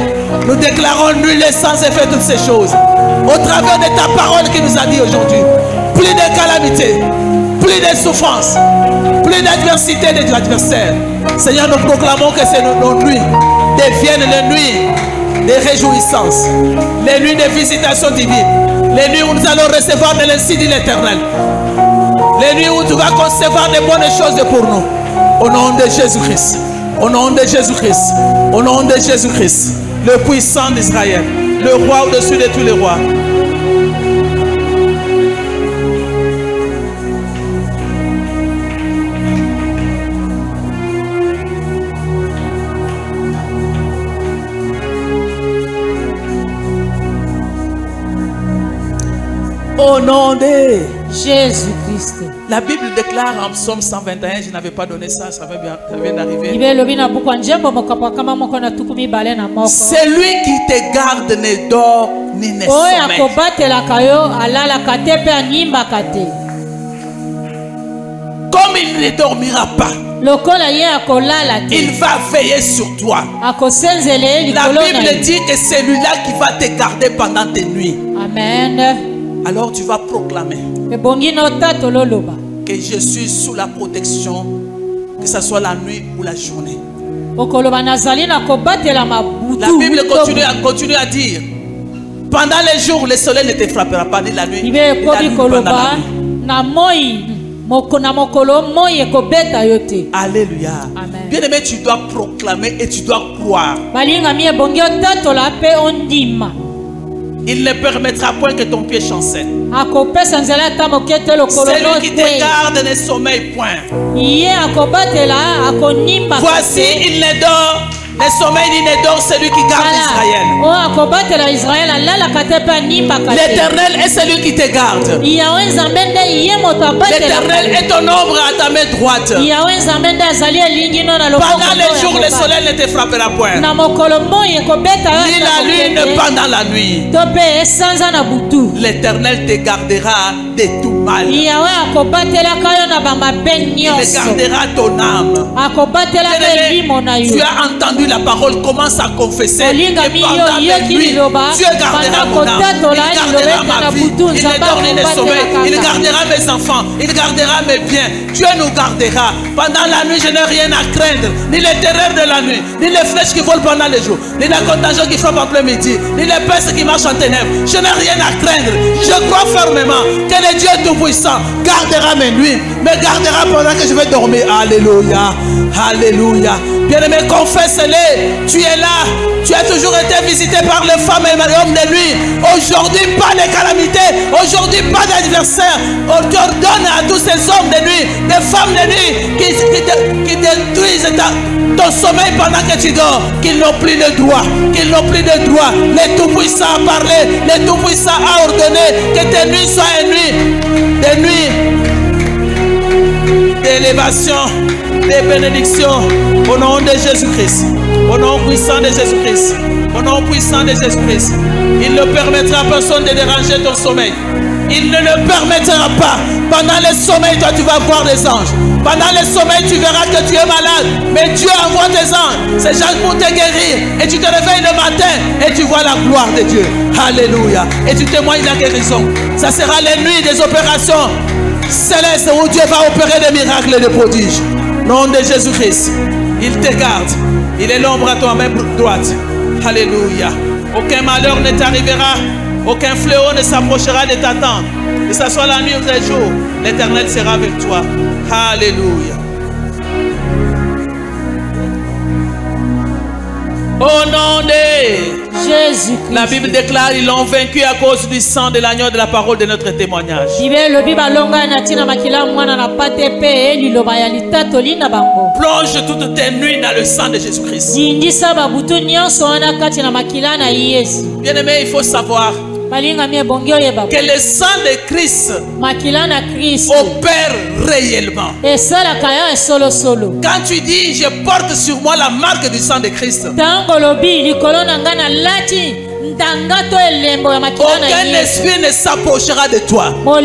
nous déclarons nul et sans effet toutes ces choses. Au travers de ta parole qui nous a dit aujourd'hui, plus de calamité, plus de souffrance, plus d'adversité de l'adversaire. Seigneur, nous proclamons que nos nuits deviennent les nuits de réjouissance, les nuits de visitation divine, les nuits où nous allons recevoir de l'insigne de l'Éternel, les nuits où tu vas concevoir de bonnes choses pour nous. Au nom de Jésus-Christ. Au nom de Jésus-Christ. Au nom de Jésus-Christ. Le puissant d'Israël. Le roi au-dessus de tous les rois. Au nom de Jésus-Christ. La Bible déclare en Psaume 121, je n'avais pas donné ça, ça vient d'arriver. C'est lui qui te garde, ne dort ni ne sommeille. Comme il ne dormira pas, il va veiller sur toi. La Bible dit que c'est lui-là qui va te garder pendant tes nuits. Amen. Alors tu vas proclamer que je suis sous la protection, que ce soit la nuit ou la journée. La Bible continue à dire, pendant les jours, le soleil ne te frappera pas, ni la nuit, ni la nuit pendant la nuit. Alléluia. Bien aimé, tu dois proclamer et tu dois croire. Il ne permettra point que ton pied chancelle. Celui qui te garde ne sommeille point. Voici, il ne dort, ne sommeille ni ne dort, celui qui garde Israël. L'Éternel est celui qui te garde. L'Éternel est ton ombre à ta main droite. Pendant les jours, le soleil ne te frappera point, ni la lune pendant la nuit. L'Éternel te gardera de tout mal. Il gardera ton âme. Tu as entendu la parole, commence à confesser que pendant les nuits, Dieu gardera mon âme, il gardera ma vie, il ne dort ni ne sommeille, il gardera mes enfants, il gardera mes biens. Dieu nous gardera. Pendant la nuit, je n'ai rien à craindre, ni les terreurs de la nuit, ni les flèches qui volent pendant les jours, ni la contagion qui frappe en plein midi, ni les pestes qui marchent en ténèbres. Je n'ai rien à craindre. Je crois fermement que le Dieu Tout-Puissant gardera mes nuits, me gardera pendant que je vais dormir. Alléluia. Alléluia. Bien-aimé, confesse-le. Tu es là. Tu as toujours été visité par les femmes et les hommes de nuit. Aujourd'hui, pas de calamité. Aujourd'hui, pas d'adversaire. On t'ordonne à tous ces hommes de nuit, des femmes de nuit qui détruisent ton sommeil pendant que tu dors, qu'ils n'ont plus de droit. Qu'ils n'ont plus de droit. Le Tout-Puissant a parlé. Le Tout-Puissant a ordonné que tes nuits soient des nuits d'élévation, de bénédiction. Au nom de Jésus-Christ. Au nom puissant de Jésus-Christ. Au nom puissant de Jésus-Christ. Il ne permettra à personne de déranger ton sommeil. Il ne le permettra pas. Pendant le sommeil, toi tu vas voir des anges. Pendant le sommeil, tu verras que tu es malade. Mais Dieu envoie des anges. Ces gens pour te guérir. Et tu te réveilles le matin et tu vois la gloire de Dieu. Alléluia. Et tu témoignes la guérison. Ça sera les nuits des opérations célestes où Dieu va opérer des miracles et des prodiges. Nom de Jésus-Christ. Il te garde. Il est l'ombre à toi main droite. Alléluia. Aucun malheur ne t'arrivera. Aucun fléau ne s'approchera de ta tente. Que ce soit la nuit ou le jour, l'Éternel sera avec toi. Alléluia. Au nom de Jésus. La Bible déclare ils l'ont vaincu à cause du sang de l'agneau de la parole de notre témoignage. Plonge toutes tes nuits dans le sang de Jésus-Christ. Bien-aimé, il faut savoir que le sang de Christ opère réellement. Quand tu dis je porte sur moi la marque du sang de Christ, aucun esprit ne s'approchera de toi. Quand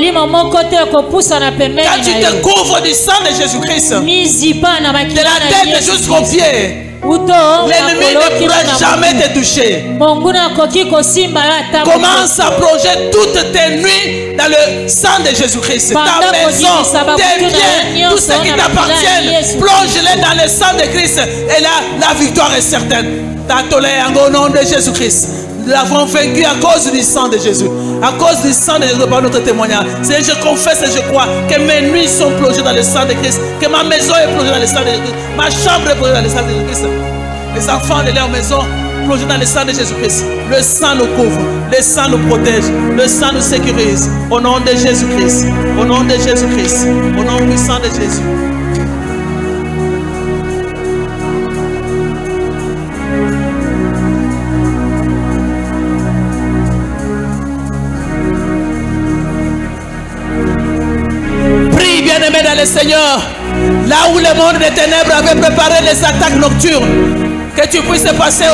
tu te couvres du sang de Jésus-Christ, de la tête jusqu'aux pieds, l'ennemi ne pourra jamais te toucher. Commence à plonger toutes tes nuits dans le sang de Jésus-Christ. Ta maison, tes biens, tout ce qui t'appartient, plonge-les dans le sang de Christ. Et là, la victoire est certaine. Au nom de Jésus-Christ. l'avons vaincu à cause du sang de Jésus. À cause du sang de Jésus par notre témoignage. C'est je confesse et je crois que mes nuits sont plongées dans le sang de Christ. Que ma maison est plongée dans le sang de Christ. Ma chambre est plongée dans le sang de Christ. Les enfants de leur maison plongés dans le sang de Jésus-Christ. Le sang nous couvre. Le sang nous protège. Le sang nous sécurise. Au nom de Jésus-Christ. Au nom de Jésus-Christ. Au nom puissant de Jésus. Bien-aimé dans le Seigneur, là où le monde des ténèbres avait préparé les attaques nocturnes, que tu puisses passer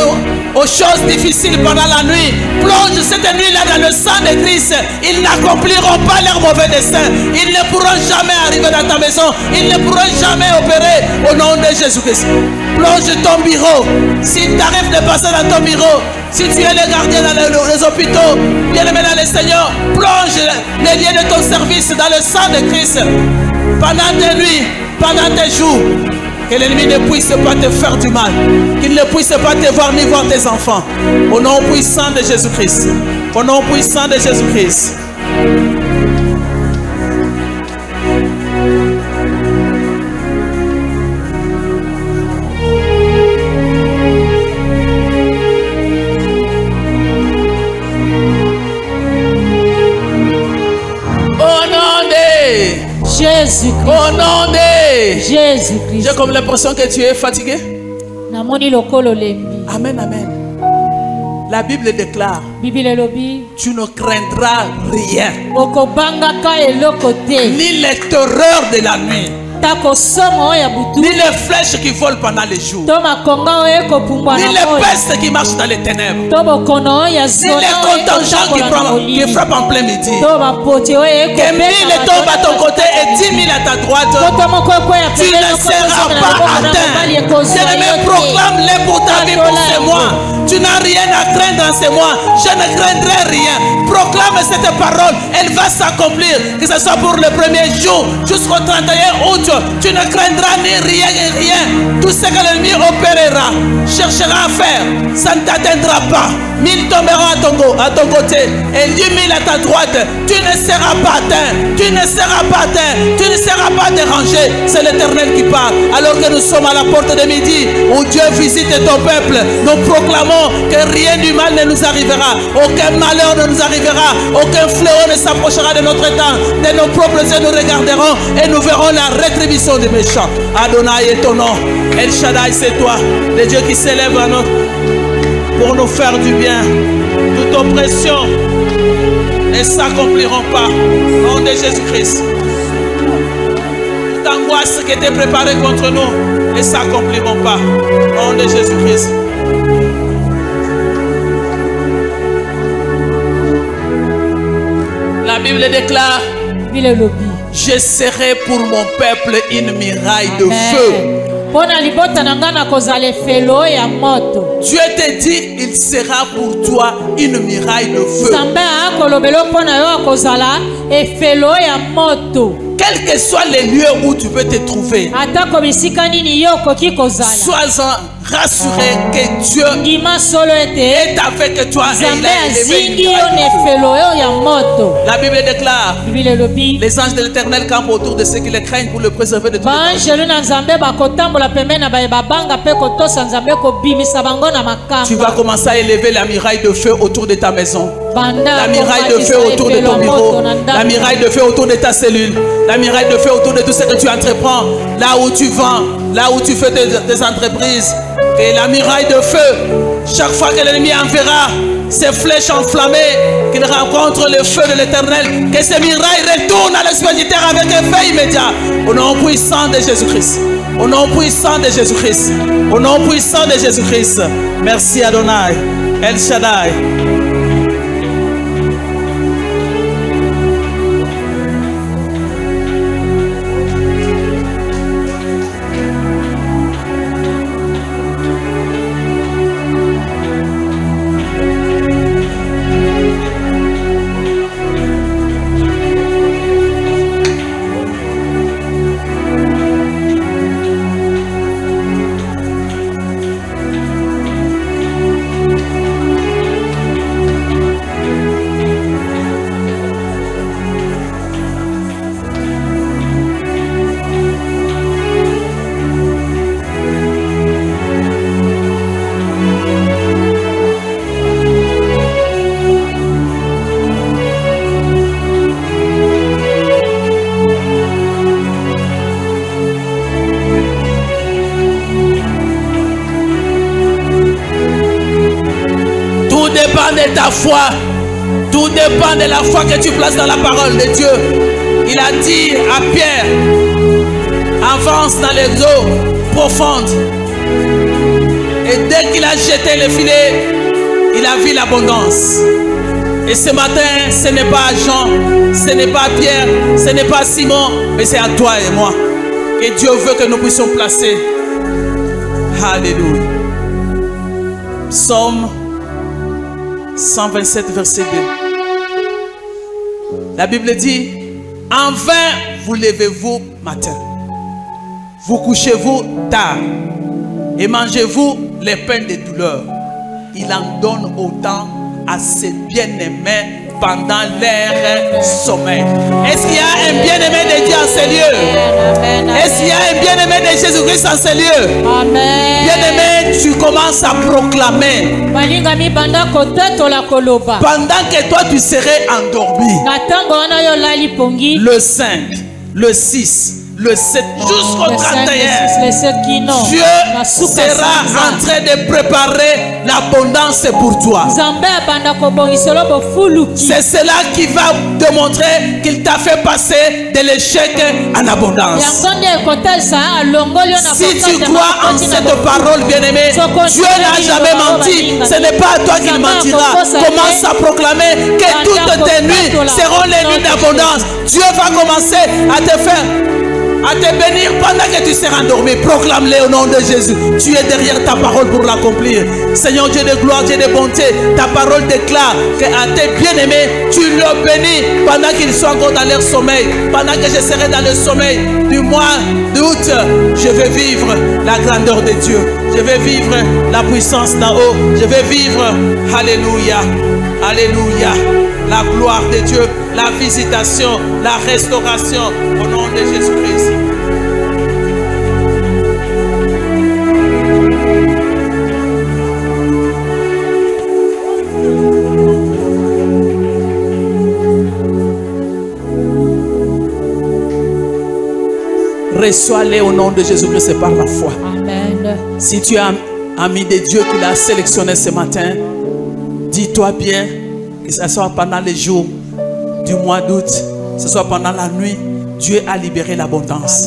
aux choses difficiles pendant la nuit. Plonge cette nuit-là dans le sang de Christ. Ils n'accompliront pas leurs mauvais desseins. Ils ne pourront jamais arriver dans ta maison. Ils ne pourront jamais opérer au nom de Jésus-Christ. Plonge ton bureau. S'il t'arrive de passer dans ton bureau, si tu es le gardien dans les hôpitaux, bien-aimé dans le Seigneur, plonge les liens de ton service dans le sang de Christ. Pendant tes nuits, pendant tes jours, que l'ennemi ne puisse pas te faire du mal, qu'il ne puisse pas te voir ni voir tes enfants. Au nom puissant de Jésus-Christ. Au nom puissant de Jésus-Christ. Jésus-Christ. Au nom de Jésus-Christ. J'ai comme l'impression que tu es fatigué. Amen, amen. La Bible déclare, tu ne craindras rien, ni les terreurs de la nuit, ni les flèches qui volent pendant les jours, ni les pestes qui marchent dans les ténèbres, ni les contingents qui frappent en plein midi. Que 1000 tombent à ton côté et 10 000 à ta droite, tu ne seras pas atteint. Je proclame-les pour ta vie, pour ces mois. Tu n'as rien à craindre en ces mois. Je ne craindrai rien. Proclame cette parole, elle va s'accomplir. Que ce soit pour le premier jour jusqu'au 31 août, tu ne craindras ni rien ni rien. Tout ce que l'ennemi opérera, cherchera à faire, ça ne t'atteindra pas. 1000 tomberont à ton côté et 10 000 à ta droite. Tu ne seras pas atteint. Tu ne seras pas atteint. Tu ne seras pas dérangé. C'est l'Éternel qui parle. Alors que nous sommes à la porte de midi où Dieu visite ton peuple, nous proclamons que rien du mal ne nous arrivera. Aucun malheur ne nous arrivera. Aucun fléau ne s'approchera de notre temps. De nos propres yeux nous regarderons et nous verrons la rétribution des méchants. Adonai est ton nom. El Shaddai c'est toi. Le Dieu qui s'élève à notre pour nous faire du bien. Toute oppression ne s'accompliront pas. Au nom de Jésus-Christ. Toute angoisse qui était préparée contre nous ne s'accompliront pas. Au nom de Jésus-Christ. La Bible déclare, je serai pour mon peuple une muraille de feu. Dieu te dit, il sera pour toi une muraille de feu. Quels que soient les lieux où tu peux te trouver, sois-en rassuré que Dieu est avec toi et il a élevé. La Bible déclare, les anges de l'Éternel campent autour de ceux qui les craignent pour le préserver de tout. Tu vas commencer à élever la muraille de feu autour de ta maison, la muraille de feu autour de ton bureau, la muraille de feu autour de ta cellule, la muraille de feu autour de tout ce que tu entreprends, là où tu vends, là où tu fais tes entreprises. Et la muraille de feu, chaque fois que l'ennemi enverra ses flèches enflammées, qu'il rencontre le feu de l'Éternel, que ces murailles retournent à l'expéditeur avec effet immédiat. Au nom puissant de Jésus-Christ. Au nom puissant de Jésus-Christ. Au nom puissant de Jésus-Christ. Merci Adonai. El Shaddai. dépend de ta foi. Tout dépend de la foi que tu places dans la parole de Dieu. Il a dit à Pierre, avance dans les eaux profondes. Et dès qu'il a jeté le filet, il a vu l'abondance. Et ce matin, ce n'est pas Jean, ce n'est pas Pierre, ce n'est pas Simon, mais c'est à toi et moi. Et Dieu veut que nous puissions placer. Alléluia. Psaume 127, verset 2. La Bible dit, en vain vous levez-vous matin, vous couchez-vous tard, et mangez-vous les pains de douleur. Il en donne autant à ses bien-aimés pendant leur sommeil. Est-ce qu'il y a un bien-aimé de Dieu en ces lieux? Est-ce qu'il y a un bien-aimé de Jésus-Christ en ces lieux? Bien-aimé, tu commences à proclamer. Pendant que toi tu serais endormi, le 5, le 6, le 7 jusqu'au 31, Dieu sera en train de préparer l'abondance pour toi. C'est cela qui va démontrer qu'il t'a fait passer de l'échec en abondance. Si tu crois en cette parole, bien-aimé, Dieu n'a jamais menti. Ce n'est pas à toi qu'il mentira. Commence à proclamer que toutes tes nuits seront les nuits d'abondance. Dieu va commencer à te faire, à te bénir pendant que tu seras endormi. Proclame-le au nom de Jésus. Tu es derrière ta parole pour l'accomplir. Seigneur Dieu de gloire, Dieu de bonté, ta parole déclare qu'à tes bien-aimés, tu le bénis pendant qu'ils sont encore dans leur sommeil. Pendant que je serai dans le sommeil du mois d'août, je vais vivre la grandeur de Dieu. Je vais vivre la puissance d'en haut. Je vais vivre, alléluia, alléluia, la gloire de Dieu, la visitation, la restauration au nom de Jésus-Christ. Reçois-les au nom de Jésus-Christ par la foi. Amen. Si tu es ami de Dieu qu'il a sélectionné ce matin, dis-toi bien que ce soit pendant les jours du mois d'août, que ce soit pendant la nuit, Dieu a libéré l'abondance.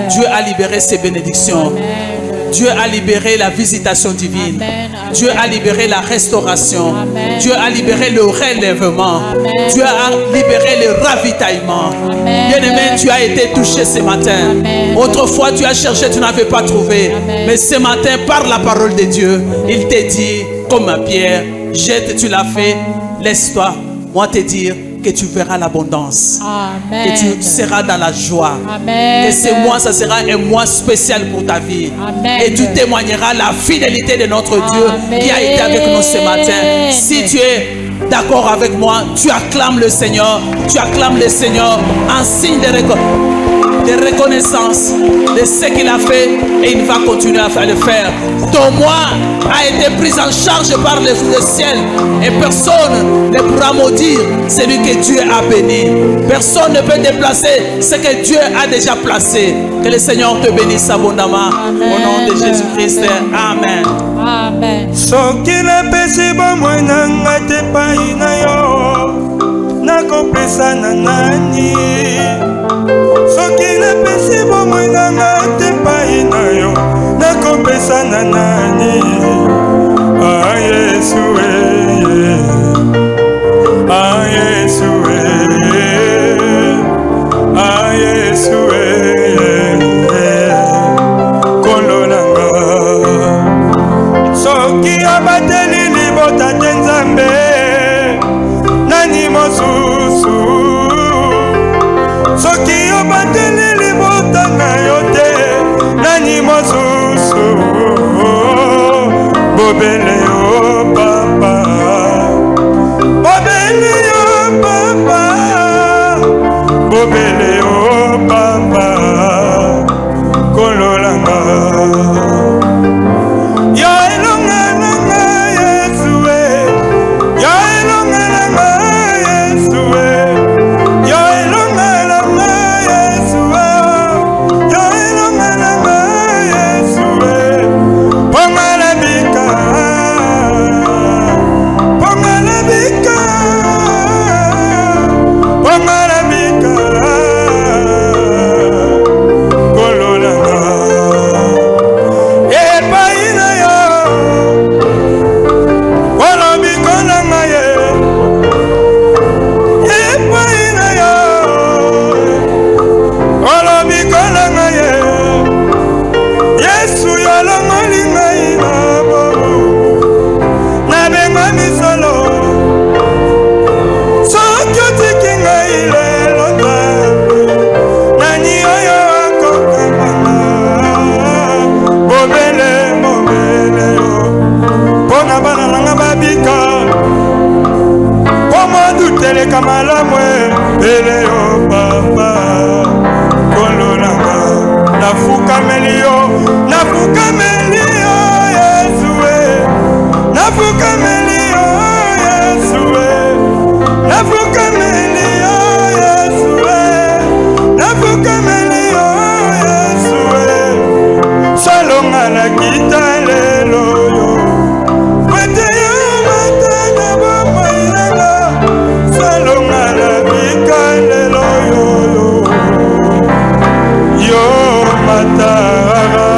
Dieu a libéré ses bénédictions. Amen. Dieu a libéré la visitation divine. Amen. Dieu a libéré la restauration. Amen. Dieu a libéré le relèvement. Amen. Dieu a libéré le ravitaillement. Bien-aimé, tu as été touché ce matin. Amen. Autrefois, tu as cherché, tu n'avais pas trouvé. Amen. Mais ce matin, par la parole de Dieu, Amen, il te dit, comme à Pierre, jette, tu l'as fait, laisse-toi, moi te dire que tu verras l'abondance, que tu seras dans la joie. Amen. Et ce mois, ça sera un mois spécial pour ta vie. Amen. Et tu témoigneras la fidélité de notre Dieu, Amen, qui a été avec nous ce matin. Si tu es d'accord avec moi, tu acclames le Seigneur, tu acclames le Seigneur en signe de reconnaissance de ce qu'il a fait, et il va continuer à le faire. Ton mois a été pris en charge par le ciel, et personne ne pourra maudire celui que Dieu a béni. Personne ne peut déplacer ce que Dieu a déjà placé. Que le Seigneur te bénisse abondamment. Amen. Au nom de Jésus-Christ. Amen. Amen. Soki na pesi bomoi nanga te pai na yo, nakopesa na nani? Soki na pesi bomoi nanga te pai na yo, nakopesa na nani? Ah Yesu ah Yesu ah Yesu kolonanga. Soki abateli libota te Nzambe, nani mosusu? Soki abateli libota na yo te, nani mosusu? Bobele yo papa, bobele yo papa, bobele yo papa, kololanga. nanga babika komoduteleka malamu ele yo papa kolo nanga nafukameli yo Yesue nafukameli yo Yesue nafukameli yo Yesue nafukameli yo Yesue salonga na kita lelo yo wete yo matana bomoiranga salonga na bika lelo yo matara.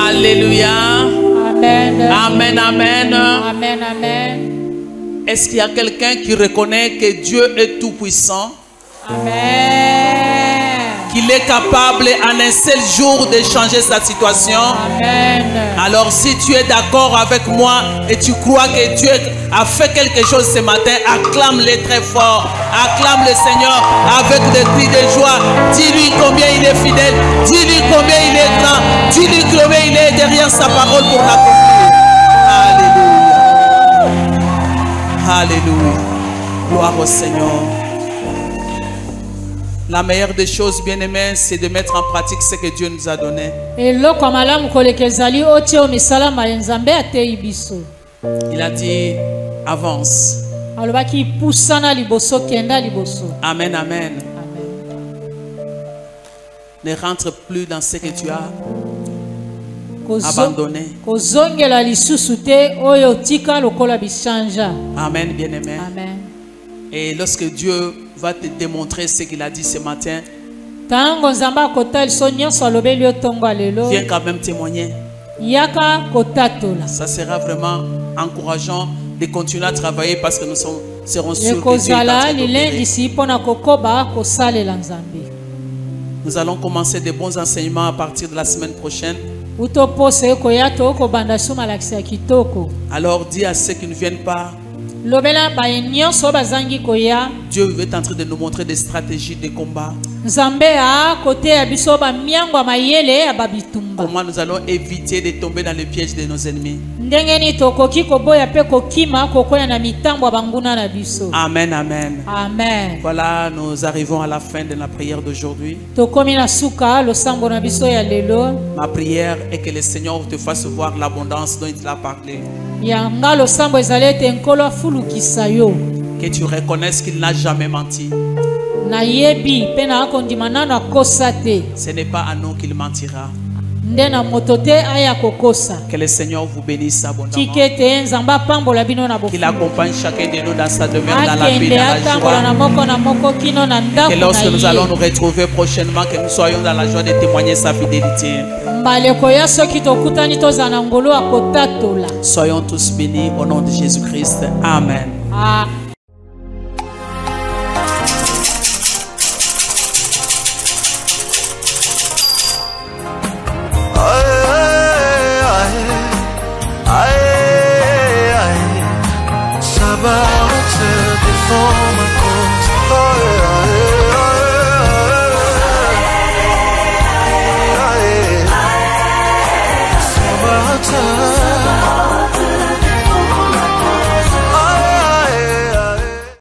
Alléluia. Amen. Amen, amen. Amen, amen. Est-ce qu'il y a quelqu'un qui reconnaît que Dieu est tout puissant? Amen. Qu'il est capable en un seul jour de changer sa situation? Amen. Alors si tu es d'accord avec moi et tu crois que Dieu a fait quelque chose ce matin, acclame-le très fort. Acclame le Seigneur avec des cris de joie. Dis-lui combien il est fidèle. Dis-lui combien il est grand. Dis-lui combien il est derrière sa parole pour l'accomplir. Alléluia. Alléluia. Gloire au Seigneur. La meilleure des choses, bien-aimés, c'est de mettre en pratique ce que Dieu nous a donné. Il a dit, avance. Amen, amen. Ne rentre plus dans ce que tu as abandonné. Amen, bien-aimé. Amen. Et lorsque Dieu va te démontrer ce qu'il a dit ce matin, viens quand même témoigner. Ça sera vraiment encourageant de continuer à travailler parce que nous serons sûrs que Dieu est en train d'opérer. Nous allons commencer de bons enseignements à partir de la semaine prochaine. Alors dis à ceux qui ne viennent pas, Dieu est en train de nous montrer des stratégies de combat. Comment nous allons éviter de tomber dans le piège de nos ennemis. Amen, amen. Amen. Voilà, nous arrivons à la fin de la prière d'aujourd'hui. Ma prière est que le Seigneur te fasse voir l'abondance dont il a parlé. Que tu reconnaisses qu'il n'a jamais menti. Ce n'est pas à nous qu'il mentira. Que le Seigneur vous bénisse abondamment. Qu'il accompagne chacun de nous dans sa demeure, dans la paix, dans la joie. Que lorsque nous allons nous retrouver prochainement, que nous soyons dans la joie de témoigner sa fidélité. Soyons tous bénis au nom de Jésus-Christ. Amen. Ça va te défendre.